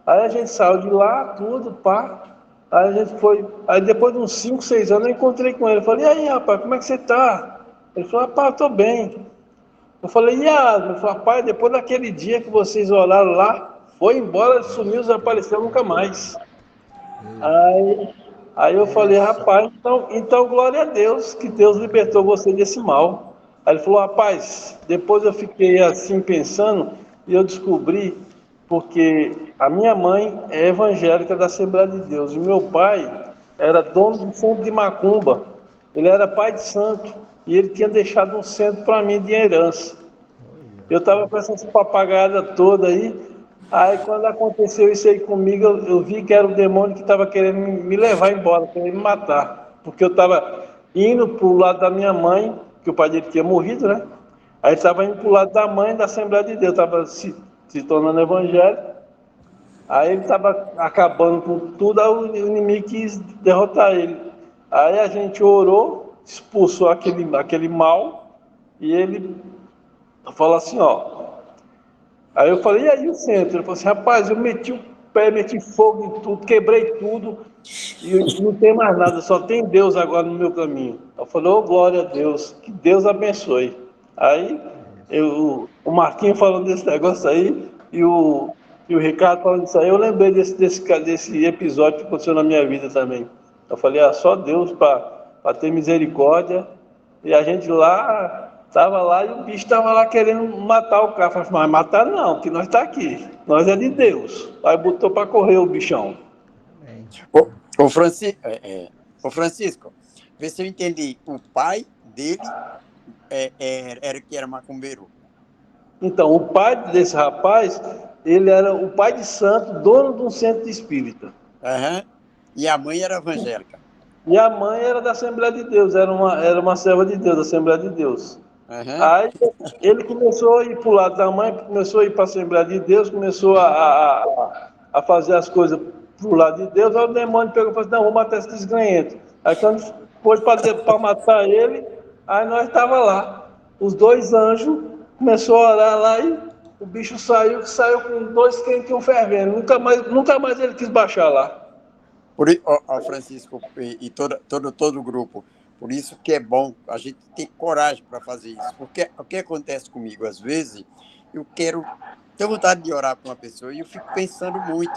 Aí a gente saiu de lá, tudo, pá. Aí a gente foi. Aí depois de uns 5, 6 anos eu encontrei com ele. Eu falei: e aí, rapaz, como é que você tá? Ele falou: rapaz, eu tô bem. Eu falei: e a asma? Ele falou: rapaz, depois daquele dia que vocês oraram lá, foi embora, sumiu, desapareceu nunca mais. Aí eu falei: rapaz, então glória a Deus, que Deus libertou você desse mal. Aí ele falou: rapaz, depois eu fiquei assim pensando e eu descobri, porque a minha mãe é evangélica da Assembleia de Deus e meu pai era dono de um centro de macumba, ele era pai de santo e ele tinha deixado um centro para mim de herança. Eu estava com essas papagaiadas todas aí quando aconteceu isso aí comigo, eu vi que era o demônio que estava querendo me levar embora, querendo me matar. Porque eu estava indo para o lado da minha mãe, que o pai dele tinha morrido, né? Aí estava indo para o lado da mãe da Assembleia de Deus, estava se tornando evangélico. Aí ele estava acabando com tudo, aí o inimigo quis derrotar ele. Aí a gente orou, expulsou aquele mal, e ele falou assim: ó. Aí eu falei: e aí o centro? Ele falou assim: rapaz, eu meti o pé, meti fogo em tudo, quebrei tudo, e não tem mais nada, só tem Deus agora no meu caminho. Eu falei: ô glória a Deus, que Deus abençoe. Aí o Marquinhos falando desse negócio aí e o Ricardo falando disso aí, eu lembrei desse episódio que aconteceu na minha vida também. Eu falei, só Deus para ter misericórdia. E a gente lá, estava lá e o bicho estava lá querendo matar o cara. Eu falei, mas matar não, porque nós está aqui. Nós é de Deus. Aí botou para correr o bichão. Amém. Ô Francisco, vê se eu entendi. O pai dele era macumbeiro. Então, o pai desse rapaz, ele era o pai de santo, dono de um centro espírita. Uhum. E a mãe era evangélica. E a mãe era da Assembleia de Deus, era uma serva de Deus, da Assembleia de Deus. Uhum. Aí ele começou a ir para o lado da mãe, começou a ir para a Assembleia de Deus, começou a fazer as coisas para o lado de Deus. Aí o demônio pegou e falou assim, não, vou matar esse desgranhento. Aí quando foi para matar ele, aí nós estávamos lá. Os 2 anjos começou a orar lá e o bicho saiu com 2 quentinhos fervendo. Nunca mais ele quis baixar lá. Francisco e todo o grupo, por isso que é bom a gente ter coragem para fazer isso, porque o que acontece comigo, às vezes, eu tenho vontade de orar para uma pessoa e eu fico pensando muito,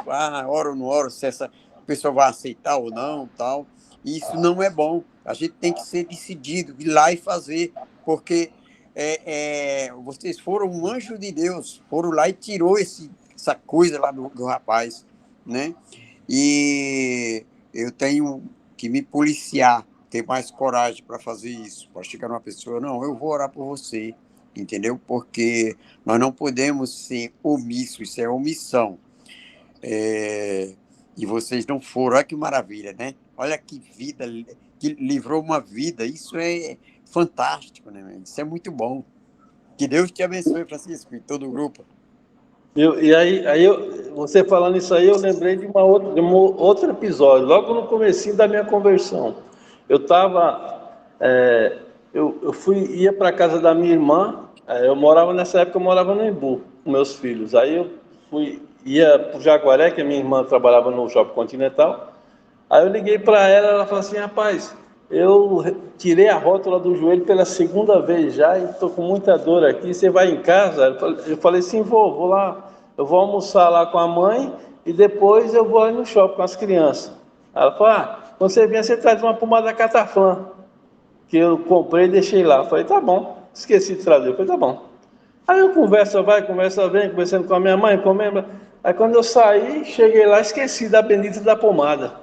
oro ou não oro, se essa pessoa vai aceitar ou não, tal, e isso não é bom, a gente tem que ser decidido, ir lá e fazer, porque vocês foram um anjo de Deus, foram lá e tirou essa coisa lá do rapaz, né? E eu tenho que me policiar, ter mais coragem para fazer isso, para chegar numa pessoa, não, eu vou orar por você, entendeu? Porque nós não podemos ser omissos, isso é omissão. E vocês não foram, olha que maravilha, né? Olha que vida, que livrou uma vida, isso é fantástico, né? Isso é muito bom. Que Deus te abençoe, Francisco, e todo o grupo. Você falando isso aí, eu lembrei de um outro episódio, logo no comecinho da minha conversão. Eu ia para a casa da minha irmã, nessa época eu morava no Embu, com meus filhos. Aí eu ia para o Jaguaré, que a minha irmã trabalhava no Shopping Continental. Aí eu liguei para ela falou assim, rapaz, eu tirei a rótula do joelho pela 2ª vez já e estou com muita dor aqui, você vai em casa? Eu falei, sim, vou lá, eu vou almoçar lá com a mãe e depois eu vou ali no shopping com as crianças. Ela falou, quando você vier, você traz uma pomada Cataflã, que eu comprei e deixei lá. Eu falei, tá bom, esqueci de trazer. Eu falei, tá bom. Aí eu conversa vem, conversando com a minha mãe, comendo. Aí quando eu saí, cheguei lá, esqueci da bendita da pomada.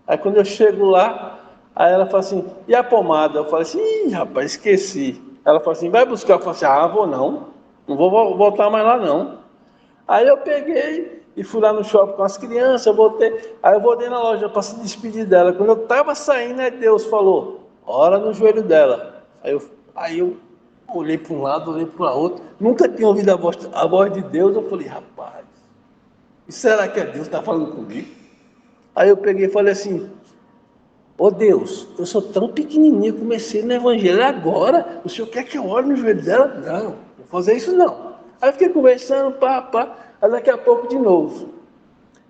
Aí quando eu chego lá, aí ela fala assim, e a pomada? Eu falei assim, ih, rapaz, esqueci. Ela falou assim, vai buscar. Eu falei assim, vou não vou voltar mais lá não. Aí eu peguei e fui lá no shopping com as crianças, aí eu voltei na loja para se despedir dela. Quando eu estava saindo, aí Deus falou, ora no joelho dela. Aí eu olhei para um lado, olhei para o outro, nunca tinha ouvido a voz de Deus. Eu falei, rapaz, e será que é Deus que está falando comigo? Aí eu peguei e falei assim, ô Deus, eu sou tão pequenininho, comecei no evangelho agora, o senhor quer que eu ore no joelho dela? Não, não vou fazer isso não. Aí eu fiquei conversando, aí daqui a pouco de novo.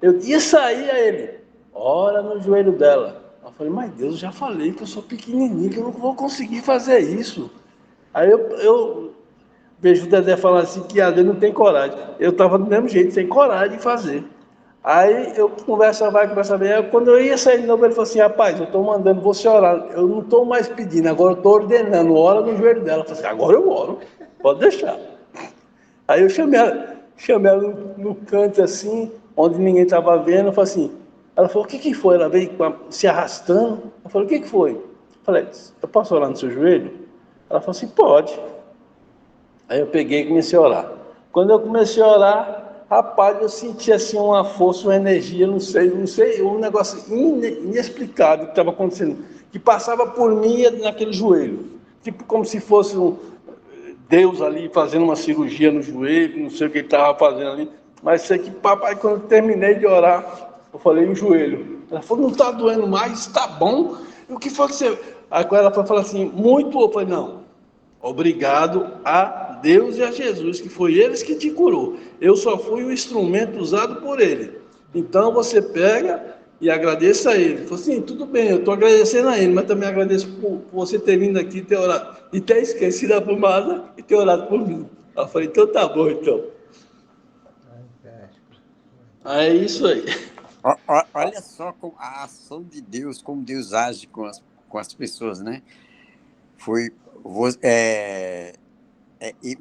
Eu ia sair, aí ele, ora no joelho dela. Eu falei, mas Deus, eu já falei que eu sou pequenininho, que eu não vou conseguir fazer isso. Aí eu vejo o Dedé falando assim, que às vezes não tem coragem. Eu estava do mesmo jeito, sem coragem de fazer. Aí eu conversa vai. Aí, quando eu ia sair de novo, ele falou assim, rapaz, eu estou mandando você orar. Eu não estou mais pedindo, agora eu estou ordenando, ora no joelho dela. Eu falei assim, agora eu oro, pode deixar. Aí eu chamei ela no canto assim, onde ninguém estava vendo, eu falei assim, ela falou, o que foi? Ela veio se arrastando. Eu falei, o que foi? Eu falei, eu posso orar no seu joelho? Ela falou assim, pode. Aí eu peguei e comecei a orar. Quando eu comecei a orar, rapaz, eu senti assim uma força, uma energia, não sei, um negócio inexplicável que estava acontecendo, que passava por mim naquele joelho, tipo como se fosse Deus ali fazendo uma cirurgia no joelho, não sei o que ele estava fazendo ali, mas sei que, papai, quando eu terminei de orar, eu falei no joelho. Ela falou, não está doendo mais, está bom? E o que foi que você... Aí ela falou assim, muito, eu falei, não, obrigado a Deus e a Jesus, que foi eles que te curou. Eu só fui o instrumento usado por ele. Então você pega e agradeça a ele. Ele falou assim, tudo bem, eu estou agradecendo a ele, mas também agradeço por você ter vindo aqui e ter orado. E ter esquecido a pomada e ter orado por mim. Eu falei, então tá bom, então. É isso aí. Olha só a ação de Deus, como Deus age com as pessoas, né? Foi, o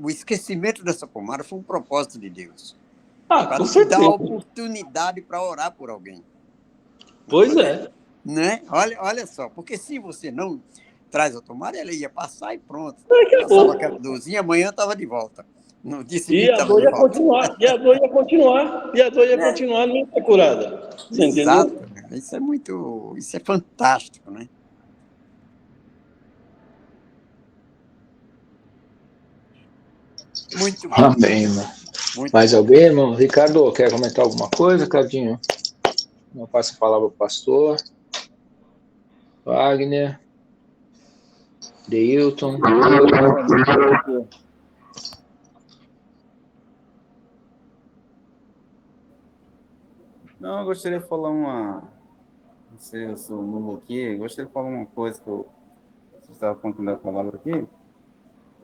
esquecimento dessa pomada foi um propósito de Deus. Para Com nos dar certeza. a oportunidade para orar por alguém. Pois é. Né? Olha só, porque se você não traz a tomada, ela ia passar e pronto. Acabou. Passava aquela dorzinha, amanhã estava de volta. No dia E seguinte a estava dor de ia volta. continuar, não ia ser curada. Você Exato. entendeu? Isso é fantástico, né? Muito bom. Amém, irmão. Muito Mais bom. alguém, irmão? Ricardo, quer comentar alguma coisa, Cardinho? Não passa a palavra para o pastor. Wagner. Deilton. Não, eu gostaria de falar não sei, eu sou novo aqui, eu gostaria de falar uma coisa que você estava contando a palavra aqui,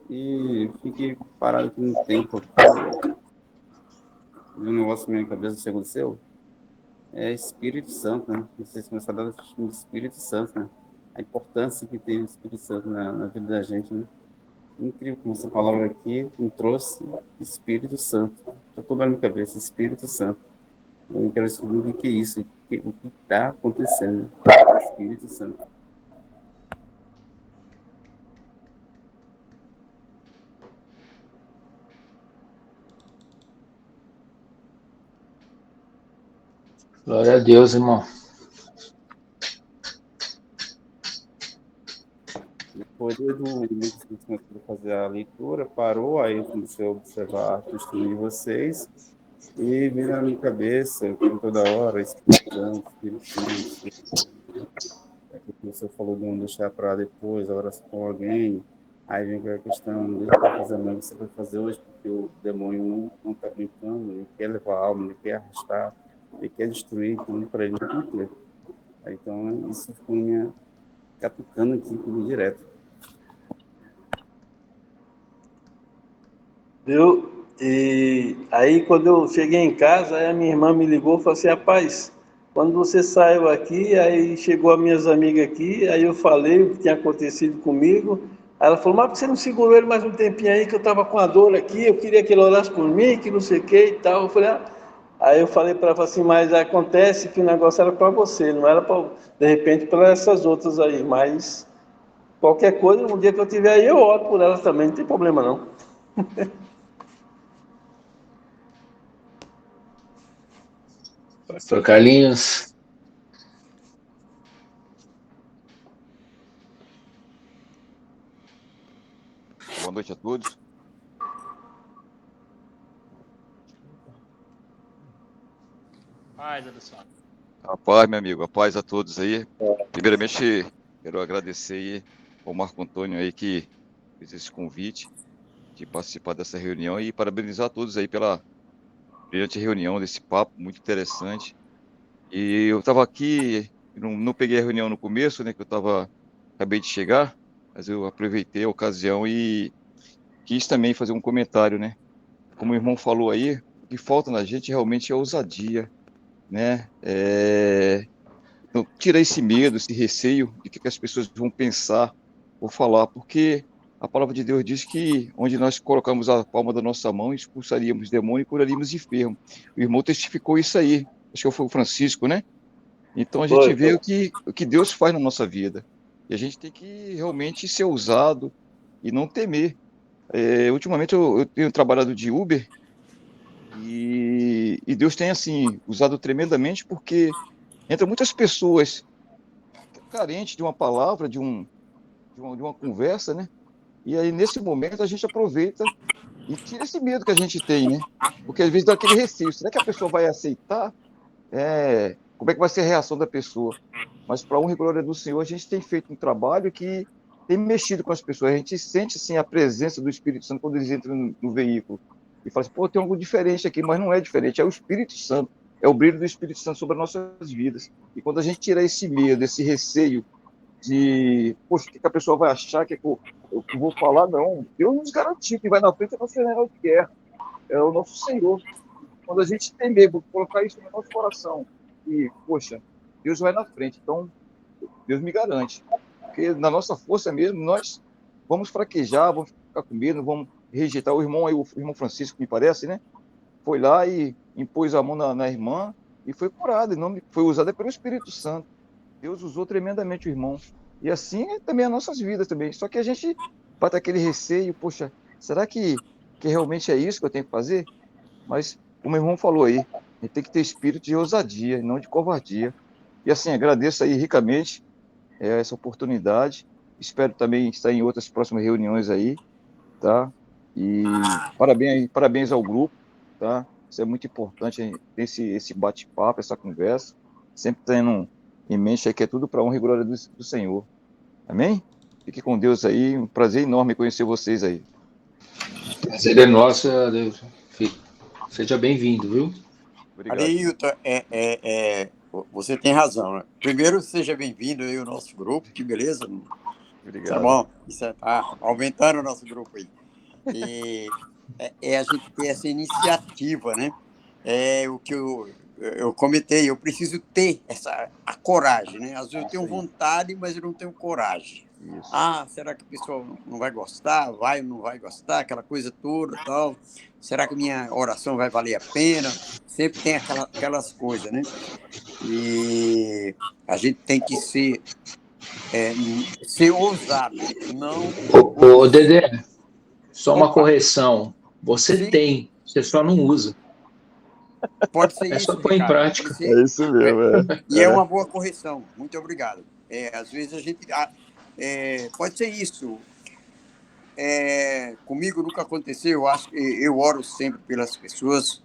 e fiquei parado aqui um tempo, um negócio na minha cabeça, segundo o seu, é Espírito Santo, né? Vocês começaram a dar o Espírito Santo, né? A importância que tem o Espírito Santo na vida da gente, né? Incrível como essa palavra aqui me trouxe Espírito Santo. Já estou na minha cabeça, Espírito Santo. Eu quero descobrir o que é isso, o que está acontecendo. Espírito Santo. Glória a Deus, irmão. Depois do momento que começou a fazer a leitura, parou, aí eu comecei a observar a postura de vocês e veio na minha cabeça, como toda hora, Espírito Santo, Espírito Santo. O senhor falou de não deixar para depois, a oração com alguém, aí vem aquela questão, deixa para fazer amanhã, você vai fazer hoje, porque o demônio não está brincando, ele quer levar a alma, ele quer arrastar, ele quer destruir, então para ele não tem. Então isso ficou me catucando aqui direto. Viu? E aí, quando eu cheguei em casa, aí a minha irmã me ligou e falou assim, rapaz, quando você saiu aqui, aí chegou as minhas amigas aqui, aí eu falei o que tinha acontecido comigo, aí ela falou, mas por que você não segurou ele mais um tempinho aí, que eu estava com a dor aqui, eu queria que ele orasse por mim, que não sei o que e tal. Eu falei, Aí eu falei para ela assim, mas acontece que o negócio era para você, não era para, de repente, para essas outras aí, mas qualquer coisa, um dia que eu tiver aí, eu oro por elas também, não tem problema não. Pastor Carlinhos. Boa noite a todos. Paz, abençoado. A paz, meu amigo, a paz a todos aí. Primeiramente, quero agradecer aí ao Marco Antônio aí que fez esse convite de participar dessa reunião e parabenizar a todos aí pela brilhante reunião, desse papo muito interessante. E eu estava aqui, não peguei a reunião no começo, né, que acabei de chegar, mas eu aproveitei a ocasião e quis também fazer um comentário, né? Como o irmão falou aí, o que falta na gente realmente é ousadia, né? Então, tira esse medo, esse receio de que as pessoas vão pensar ou falar, porque a palavra de Deus diz que onde nós colocamos a palma da nossa mão, expulsaríamos demônio e curaríamos enfermo. O irmão testificou isso aí, acho que foi o Francisco, né? Então a gente vê o que Deus faz na nossa vida. E a gente tem que realmente ser ousado e não temer. Ultimamente eu tenho trabalhado de Uber e Deus tem assim usado tremendamente porque entra muitas pessoas carentes de uma palavra, de uma conversa, né? E aí nesse momento a gente aproveita e tira esse medo que a gente tem, né? Porque às vezes dá aquele receio, será que a pessoa vai aceitar? Como é que vai ser a reação da pessoa? Mas para a honra e glória do Senhor, a gente tem feito um trabalho que tem mexido com as pessoas. A gente sente assim a presença do Espírito Santo quando eles entram no veículo e fala assim, pô, tem algo diferente aqui, mas não é diferente, é o Espírito Santo, é o brilho do Espírito Santo sobre as nossas vidas. E quando a gente tira esse medo, esse receio de, poxa, o que a pessoa vai achar, eu vou falar, não. Deus nos garantiu que vai na frente é nosso general de guerra, é o nosso Senhor. Quando a gente tem medo, colocar isso no nosso coração, e, poxa, Deus vai na frente, então Deus me garante. Porque na nossa força mesmo, nós vamos fraquejar, vamos ficar com medo, vamos rejeitar. O irmão aí, o irmão Francisco, me parece, né? Foi lá e impôs a mão na irmã e foi curado, foi usada pelo Espírito Santo. Deus usou tremendamente o irmão. E assim é também as nossas vidas também. Só que a gente bate aquele receio, poxa, será que realmente é isso que eu tenho que fazer? Mas, como o irmão falou aí, a gente tem que ter espírito de ousadia, não de covardia. E assim, agradeço aí ricamente essa oportunidade. Espero também estar em outras próximas reuniões aí, tá? E parabéns ao grupo, tá? Isso é muito importante, a gente ter esse bate-papo, essa conversa, sempre tendo em mente aí que é tudo para honra e glória do Senhor. Amém? Fique com Deus aí, um prazer enorme conhecer vocês aí. Prazer é nosso, Deus. Seja bem-vindo, viu? Obrigado. Adeilton, você tem razão, né? Primeiro, seja bem-vindo aí ao nosso grupo, que beleza. Obrigado. Tá bom? Isso tá aumentando o nosso grupo aí. E a gente ter essa iniciativa, né? É o que eu comentei, eu preciso ter a coragem, né? Às vezes eu tenho vontade, mas eu não tenho coragem. Isso. Será que a pessoa não vai gostar? Vai ou não vai gostar? Aquela coisa toda, tal. Será que minha oração vai valer a pena? Sempre tem aquelas coisas, né? E a gente tem que ser ousado, não... Ô, Dedé, só uma correção. Você tem, você só não usa. Pode ser isso, só pôr em prática. É isso mesmo. E é uma boa correção. Muito obrigado. Às vezes a gente... pode ser isso. Comigo nunca aconteceu. Eu acho que eu oro sempre pelas pessoas,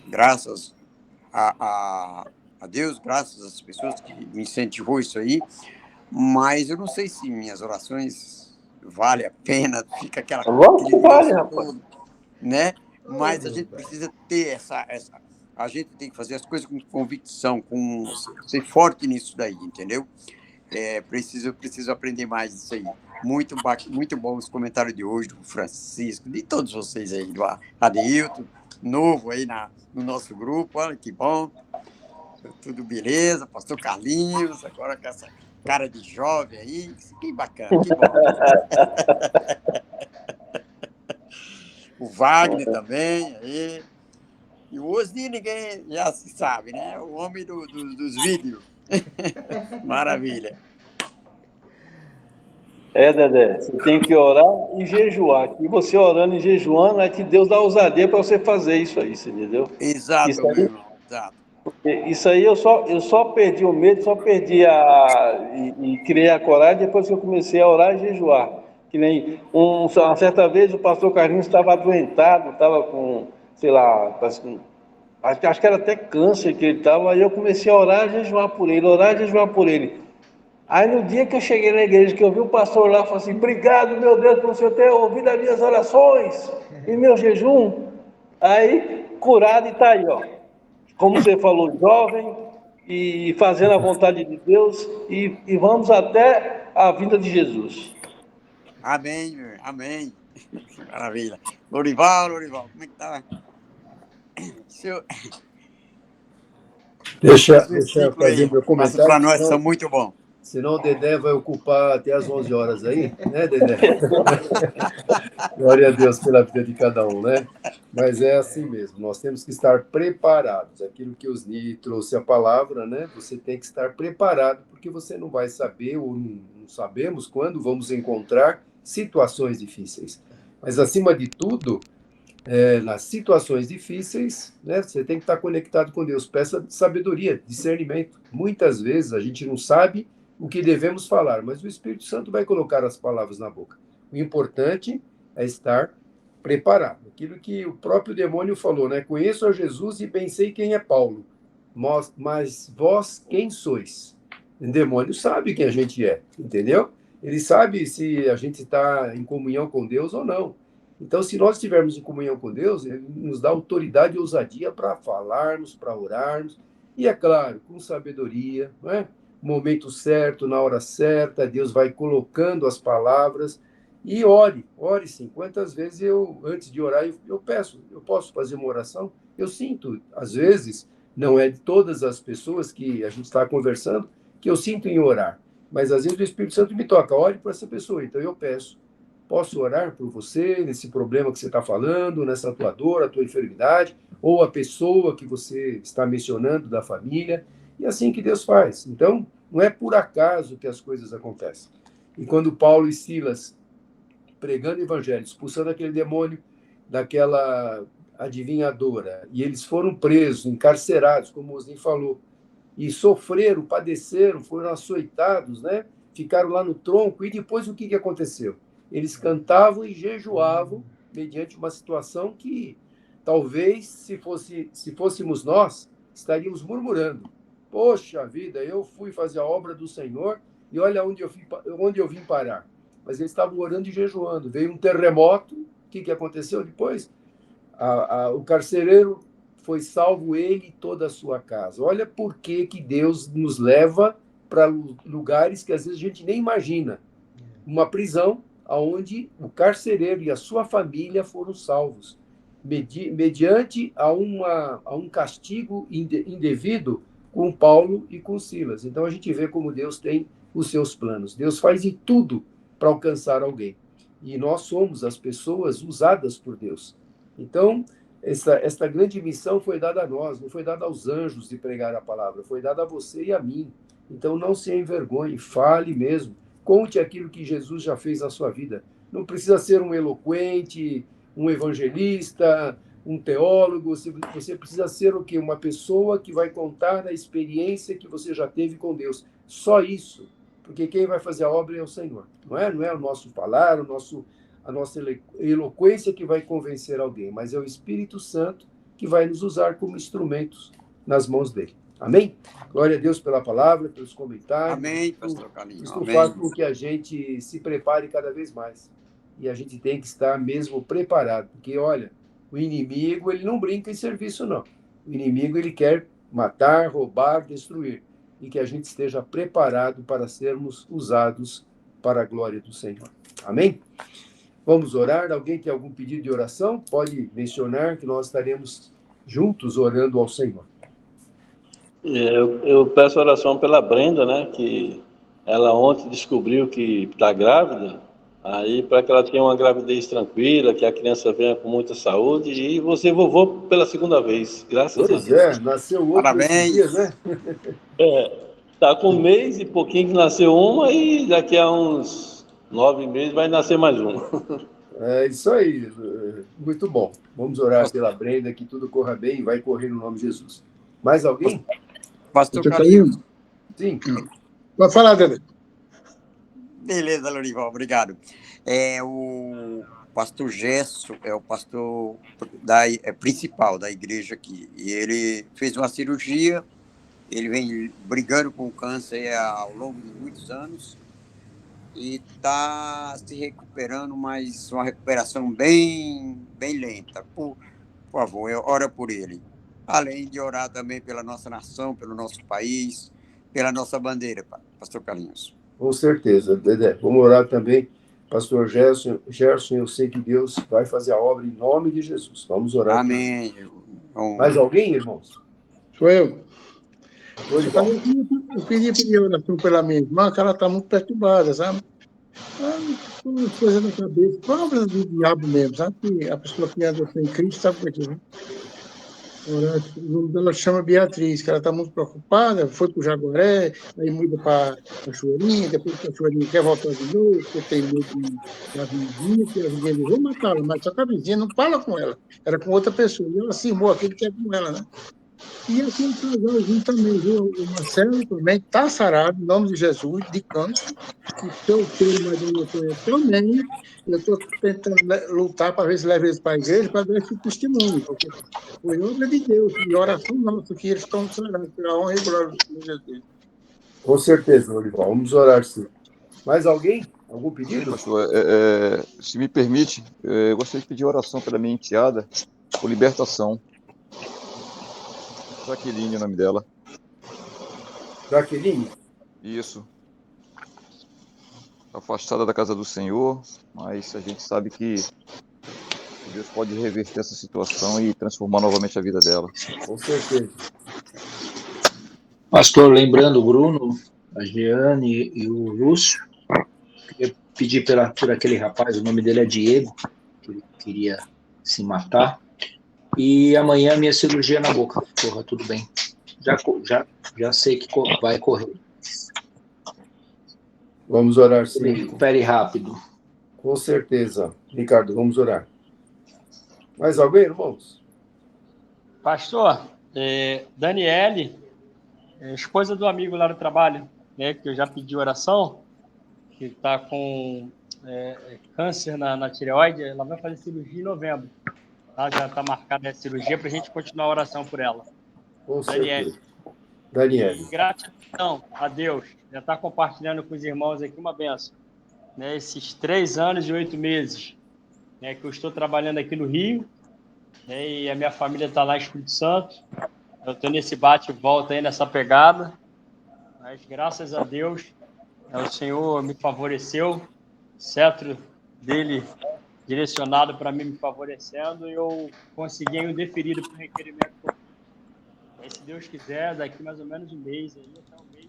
graças a Deus, graças às pessoas que me incentivou isso aí. Mas eu não sei se minhas orações valem a pena. Fica aquela coisa vale, rapaz. Né? Mas a gente precisa ter a gente tem que fazer as coisas com convicção, ser forte nisso daí, entendeu? Preciso aprender mais disso aí. Muito bom os comentários de hoje, do Francisco, de todos vocês aí, do Adeilton, novo aí no nosso grupo, olha que bom. Tudo beleza, pastor Carlinhos, agora com essa cara de jovem aí, que bacana, que bom. O Wagner também, aí. E o Osni ninguém já se sabe, né? O homem dos vídeos. Maravilha. Dedé, você tem que orar e jejuar. E você orando e jejuando, é que Deus dá ousadia para você fazer isso aí, você entendeu? Exato, isso aí, meu irmão, exato. Isso aí eu só perdi o medo, e criei a coragem depois que eu comecei a orar e jejuar. Que nem uma certa vez o pastor Carlinhos estava adoentado, estava com, sei lá, acho que era até câncer que ele estava, aí eu comecei a orar e jejuar por ele. Aí no dia que eu cheguei na igreja, que eu vi o pastor lá, eu falei assim, obrigado, meu Deus, por você ter ouvido as minhas orações e meu jejum. Aí, curado, e está aí, ó. Como você falou, jovem e fazendo a vontade de Deus e vamos até a vinda de Jesus. Amém, amém. Maravilha. Lorival, como é que tá? Deixa eu fazer meu comentário. Para nós são muito bons. Senão o Dedé vai ocupar até as 11 horas aí, né, Dedé? Glória a Deus pela vida de cada um, né? Mas é assim mesmo, nós temos que estar preparados. Aquilo que o Osni trouxe a palavra, né? Você tem que estar preparado, porque você não vai saber, ou não sabemos quando vamos encontrar situações difíceis. Mas, acima de tudo, nas situações difíceis, né, você tem que estar conectado com Deus. Peça sabedoria, discernimento. Muitas vezes a gente não sabe o que devemos falar, mas o Espírito Santo vai colocar as palavras na boca. O importante é estar preparado. Aquilo que o próprio demônio falou, né? Conheço a Jesus e bem sei quem é Paulo, mas vós quem sois? O demônio sabe quem a gente é, entendeu? Ele sabe se a gente está em comunhão com Deus ou não. Então, se nós estivermos em comunhão com Deus, ele nos dá autoridade e ousadia para falarmos, para orarmos, e, é claro, com sabedoria, não é? No momento certo, na hora certa, Deus vai colocando as palavras, E ore sim. Quantas vezes antes de orar, eu peço, eu posso fazer uma oração? Eu sinto, às vezes, não é de todas as pessoas que a gente está conversando, que eu sinto em orar. Mas às vezes o Espírito Santo me toca, ore por essa pessoa. Então eu peço, posso orar por você, nesse problema que você está falando, nessa tua dor, a tua enfermidade, ou a pessoa que você está mencionando da família. E é assim que Deus faz. Então, não é por acaso que as coisas acontecem. E quando Paulo e Silas, pregando o evangelho, expulsando aquele demônio daquela adivinhadora, e eles foram presos, encarcerados, como o Osni falou, e sofreram, padeceram, foram açoitados, né? Ficaram lá no tronco, e depois o que aconteceu? Eles cantavam e jejuavam mediante uma situação que talvez, se fôssemos nós, estaríamos murmurando. Poxa vida, eu fui fazer a obra do Senhor e olha onde eu vim parar. Mas eles estavam orando e jejuando. Veio um terremoto, o que aconteceu depois? O carcereiro foi salvo, ele e toda a sua casa. Olha por que Deus nos leva para lugares que às vezes a gente nem imagina. Uma prisão onde o carcereiro e a sua família foram salvos, mediante a um castigo indevido com Paulo e com Silas. Então a gente vê como Deus tem os seus planos. Deus faz de tudo para alcançar alguém. E nós somos as pessoas usadas por Deus. Então, esta grande missão foi dada a nós, não foi dada aos anjos de pregar a palavra, foi dada a você e a mim. Então, não se envergonhe, fale mesmo. Conte aquilo que Jesus já fez na sua vida. Não precisa ser um eloquente, um evangelista, um teólogo. Você precisa ser o quê? Uma pessoa que vai contar a experiência que você já teve com Deus. Só isso. Porque quem vai fazer a obra é o Senhor. Não é o nosso falar, a nossa eloquência que vai convencer alguém, mas é o Espírito Santo que vai nos usar como instrumentos nas mãos dele. Amém? Glória a Deus pela palavra, pelos comentários. Amém, pastor Carlinhos. Isso faz com que a gente se prepare cada vez mais. E a gente tem que estar mesmo preparado, porque, olha, o inimigo, ele não brinca em serviço, não. O inimigo, ele quer matar, roubar, destruir. E que a gente esteja preparado para sermos usados para a glória do Senhor. Amém? Vamos orar. Alguém tem algum pedido de oração? Pode mencionar que nós estaremos juntos orando ao Senhor. Eu peço oração pela Brenda, né? Que ela ontem descobriu que está grávida. Aí, para que ela tenha uma gravidez tranquila, que a criança venha com muita saúde. E você vovô pela segunda vez, graças a Deus. Pois é, nasceu outro. Parabéns. Dias, né? Está com um mês e pouquinho que nasceu uma, e daqui a uns 9 meses vai nascer mais uma. É isso aí, muito bom. Vamos orar pela Brenda, que tudo corra bem e vai correr no nome de Jesus. Mais alguém? Pastor Carlinhos. Sim. Vai falar, Dedé. Beleza, Lorival, obrigado. O pastor Gesso é o pastor principal da igreja aqui. E ele fez uma cirurgia, ele vem brigando com o câncer ao longo de muitos anos e está se recuperando, mas uma recuperação bem lenta. Por favor, ora por ele. Além de orar também pela nossa nação, pelo nosso país, pela nossa bandeira, pastor Carlinhos. Com certeza, Dedé. Vamos orar também, pastor Gerson, eu sei que Deus vai fazer a obra em nome de Jesus. Vamos orar. Amém. Mais alguém, irmãos? Sou eu. Eu pedi oração pela minha irmã, que ela está muito perturbada, sabe? Uma coisa na cabeça, própria do diabo mesmo, sabe? Que a pessoa que anda sem Cristo sabe o que é, né? O nome dela chama Beatriz, que ela está muito preocupada, foi para o Jaguaré, aí muda para Cachoeirinha, depois Cachoeirinha quer voltar de novo, porque tem medo da vizinha, que a vizinha diz, vou matá-la, mas só que a vizinha não fala com ela, era com outra pessoa, e ela cismou aquele que é com ela, né? E aqui o casalzinho também, viu? O Marcelo também está sarado, em nome de Jesus, de câncer. O seu filho, mas eu também. Eu estou tentando lutar para ver se leva eles para a igreja, para ver esse testemunho. Porque foi obra de Deus, e oração nossa, que eles estão sarados pela honra e glória de Jesus. Com certeza, Olival. Vamos orar, sim. Mais alguém? Algum pedido? Pastor, se me permite, eu gostaria de pedir oração pela minha enteada, por libertação. Jaqueline é o nome dela. Jaqueline? Isso. afastada da casa do Senhor, mas a gente sabe que Deus pode reverter essa situação e transformar novamente a vida dela. Com certeza. Pastor, lembrando o Bruno, a Jeane e o Lúcio, eu pedi por aquele rapaz, o nome dele é Diego, que ele queria se matar, e amanhã minha cirurgia na boca, corra tudo bem. Já sei que vai correr. Vamos orar, Ele sim. recupere rápido. Com certeza. Ricardo, vamos orar. Mais alguém, irmãos? Pastor, Daniele, esposa do amigo lá do trabalho, né, que eu já pedi oração, que está com câncer na tireoide, ela vai fazer cirurgia em novembro. Tá? Já está marcada a cirurgia para a gente continuar a oração por ela. Com Daniele. certeza. Daniele. E gratidão a Deus. Já está compartilhando com os irmãos aqui uma benção. Né, esses 3 anos e 8 meses, né, que eu estou trabalhando aqui no Rio, né, e a minha família está lá em Espírito Santo. Eu estou nesse bate e volta aí, nessa pegada. Mas graças a Deus, o Senhor me favoreceu, o cetro dele direcionado para mim me favorecendo, e eu consegui um deferido para o requerimento. E se Deus quiser, daqui mais ou menos um mês, aí, até um mês,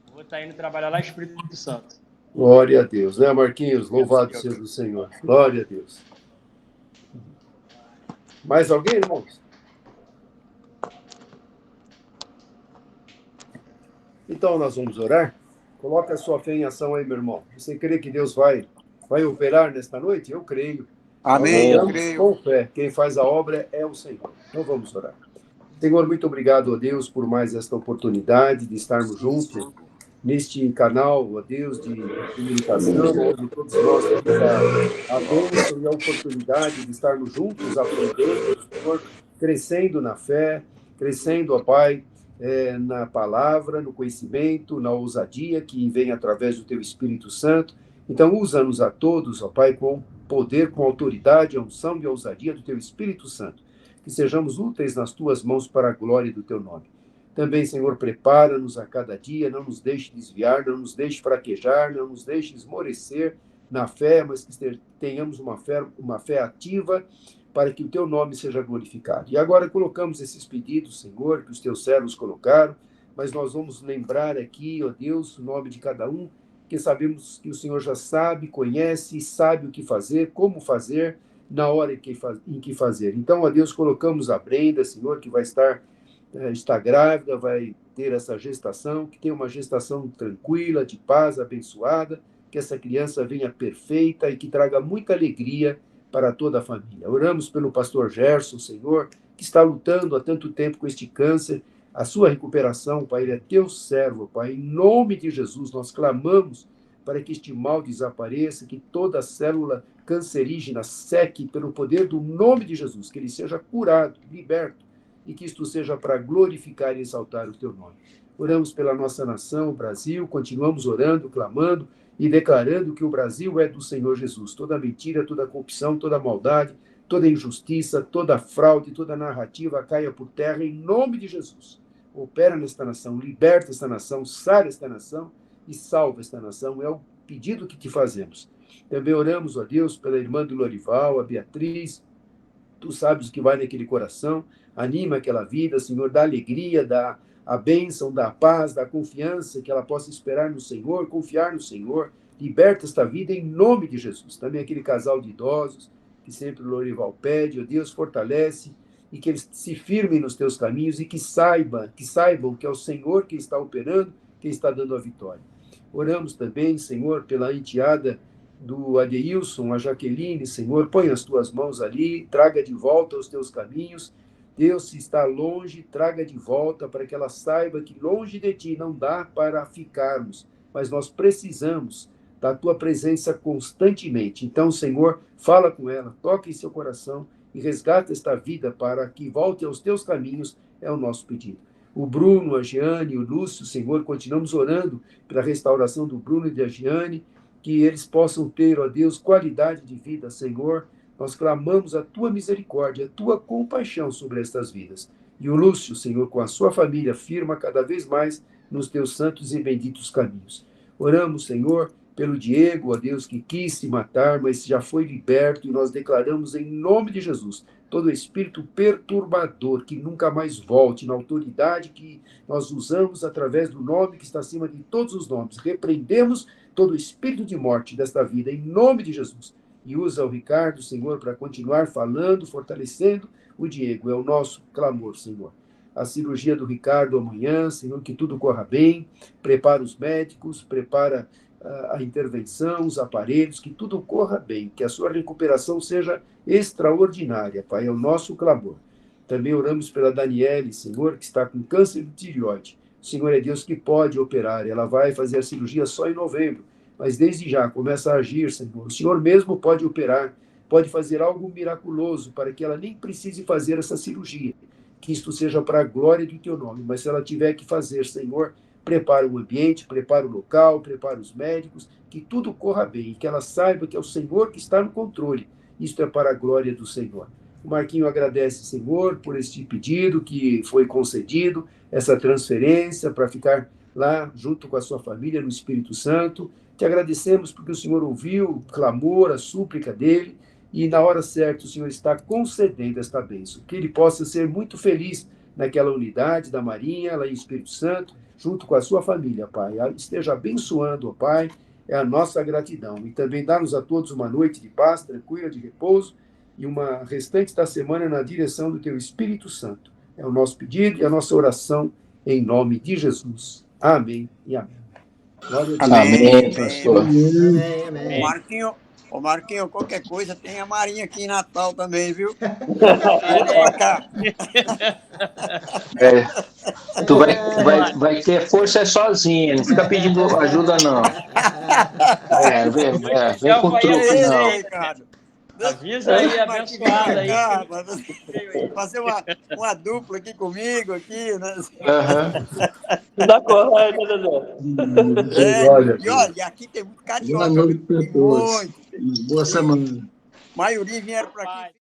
eu vou estar indo trabalhar lá em Espírito Santo. Glória a Deus, né, Marquinhos? Louvado seja o Senhor. Glória a Deus. Mais alguém, irmãos? Então, nós vamos orar. Coloca a sua fé em ação aí, meu irmão. Você crê que Deus vai operar nesta noite? Eu creio. Amém, eu Nós creio. com fé. Quem faz a obra é o Senhor. Então, vamos orar. Senhor, muito obrigado, ó Deus, por mais esta oportunidade de estarmos juntos neste canal, ó Deus, de comunicação, onde todos nós temos a bênção e a oportunidade de estarmos juntos, aprendendo, Senhor, crescendo na fé, crescendo, ó Pai, na palavra, no conhecimento, na ousadia que vem através do Teu Espírito Santo. Então, usa-nos a todos, ó Pai, com poder, com autoridade, a unção e a ousadia do Teu Espírito Santo. Que sejamos úteis nas Tuas mãos para a glória do Teu nome. Também, Senhor, prepara-nos a cada dia, não nos deixe desviar, não nos deixe fraquejar, não nos deixe esmorecer na fé, mas que tenhamos uma fé ativa para que o Teu nome seja glorificado. E agora colocamos esses pedidos, Senhor, que os Teus servos colocaram, mas nós vamos lembrar aqui, ó Deus, o nome de cada um, que sabemos que o Senhor já sabe, conhece, sabe o que fazer, como fazer, na hora em que fazer. Então, ó Deus, colocamos a Brenda, Senhor, que vai está grávida, vai ter essa gestação, que tenha uma gestação tranquila, de paz, abençoada, que essa criança venha perfeita e que traga muita alegria para toda a família. Oramos pelo pastor Gerson, Senhor, que está lutando há tanto tempo com este câncer, a sua recuperação, Pai, ele é teu servo, Pai, em nome de Jesus, nós clamamos para que este mal desapareça, que toda célula cancerígena seque pelo poder do nome de Jesus, que ele seja curado, liberto, e que isto seja para glorificar e exaltar o teu nome. Oramos pela nossa nação, o Brasil, continuamos orando, clamando e declarando que o Brasil é do Senhor Jesus. Toda mentira, toda corrupção, toda maldade, toda injustiça, toda fraude, toda narrativa caia por terra em nome de Jesus. Opera nesta nação, liberta esta nação, sara esta nação e salva esta nação. É o pedido que te fazemos. Também oramos, ó Deus, pela irmã do Lorival, a Beatriz. Tu sabes o que vai naquele coração. Anima aquela vida, Senhor, dá alegria, dá a bênção, dá a paz, dá a confiança, que ela possa esperar no Senhor, confiar no Senhor. Liberta esta vida em nome de Jesus. Também aquele casal de idosos, que sempre o Lorival pede, ó Deus, fortalece, e que eles se firmem nos teus caminhos e que saibam que é o Senhor que está operando, que está dando a vitória. Oramos também, Senhor, pela enteada do Adeilson, a Jaqueline, Senhor, põe as tuas mãos ali, traga de volta os teus caminhos. Deus, se está longe, traga de volta para que ela saiba que longe de ti não dá para ficarmos, mas nós precisamos da tua presença constantemente. Então, Senhor, fala com ela, toca em seu coração e resgata esta vida para que volte aos teus caminhos, é o nosso pedido. O Bruno, a Jeane, o Lúcio, Senhor, continuamos orando pela restauração do Bruno e da Jeane, que eles possam ter, ó Deus, qualidade de vida, Senhor. Nós clamamos a tua misericórdia, a tua compaixão sobre estas vidas. E o Lúcio, Senhor, com a sua família, firma cada vez mais nos teus santos e benditos caminhos. Oramos, Senhor, pelo Diego, ó Deus, que quis se matar, mas já foi liberto, e nós declaramos em nome de Jesus todo espírito perturbador que nunca mais volte, na autoridade que nós usamos através do nome que está acima de todos os nomes. Repreendemos todo espírito de morte desta vida, em nome de Jesus. E usa o Ricardo, Senhor, para continuar falando, fortalecendo o Diego. É o nosso clamor, Senhor. A cirurgia do Ricardo amanhã, Senhor, que tudo corra bem. Prepara os médicos, prepara a intervenção, os aparelhos, que tudo corra bem, que a sua recuperação seja extraordinária, Pai, é o nosso clamor. Também oramos pela Daniele, Senhor, que está com câncer de tireoide. O Senhor é Deus que pode operar, ela vai fazer a cirurgia só em novembro, mas desde já começa a agir, Senhor. O Senhor mesmo pode operar, pode fazer algo miraculoso para que ela nem precise fazer essa cirurgia, que isto seja para a glória do teu nome, mas se ela tiver que fazer, Senhor, prepara o ambiente, prepara o local, prepara os médicos, que tudo corra bem, e que ela saiba que é o Senhor que está no controle. Isto é para a glória do Senhor. O Marquinho agradece, Senhor, por este pedido que foi concedido, essa transferência para ficar lá junto com a sua família no Espírito Santo. Te agradecemos porque o Senhor ouviu o clamor, a súplica dele, e na hora certa o Senhor está concedendo esta bênção. Que ele possa ser muito feliz naquela unidade da Marinha, lá em Espírito Santo, junto com a sua família, Pai. Esteja abençoando, ó Pai, é a nossa gratidão. E também dá-nos a todos uma noite de paz, tranquila, de repouso, e uma restante da semana na direção do Teu Espírito Santo. É o nosso pedido e a nossa oração em nome de Jesus. Amém e amém. Amém, Amém, pastor. Amém, amém. Ô Marquinho, qualquer coisa, tem a Marinha aqui em Natal também, viu? Pra cá. Tu vai ter força sozinha, não fica pedindo ajuda, não. Vem com truque, não. Ricardo. Avisa aí, abençoado aí. Fazer uma dupla aqui comigo, aqui, né? Dá coragem, né, Zezé? E olha, aqui tem muito carioca. Boa noite para todos. Boa semana. A maioria vieram para aqui.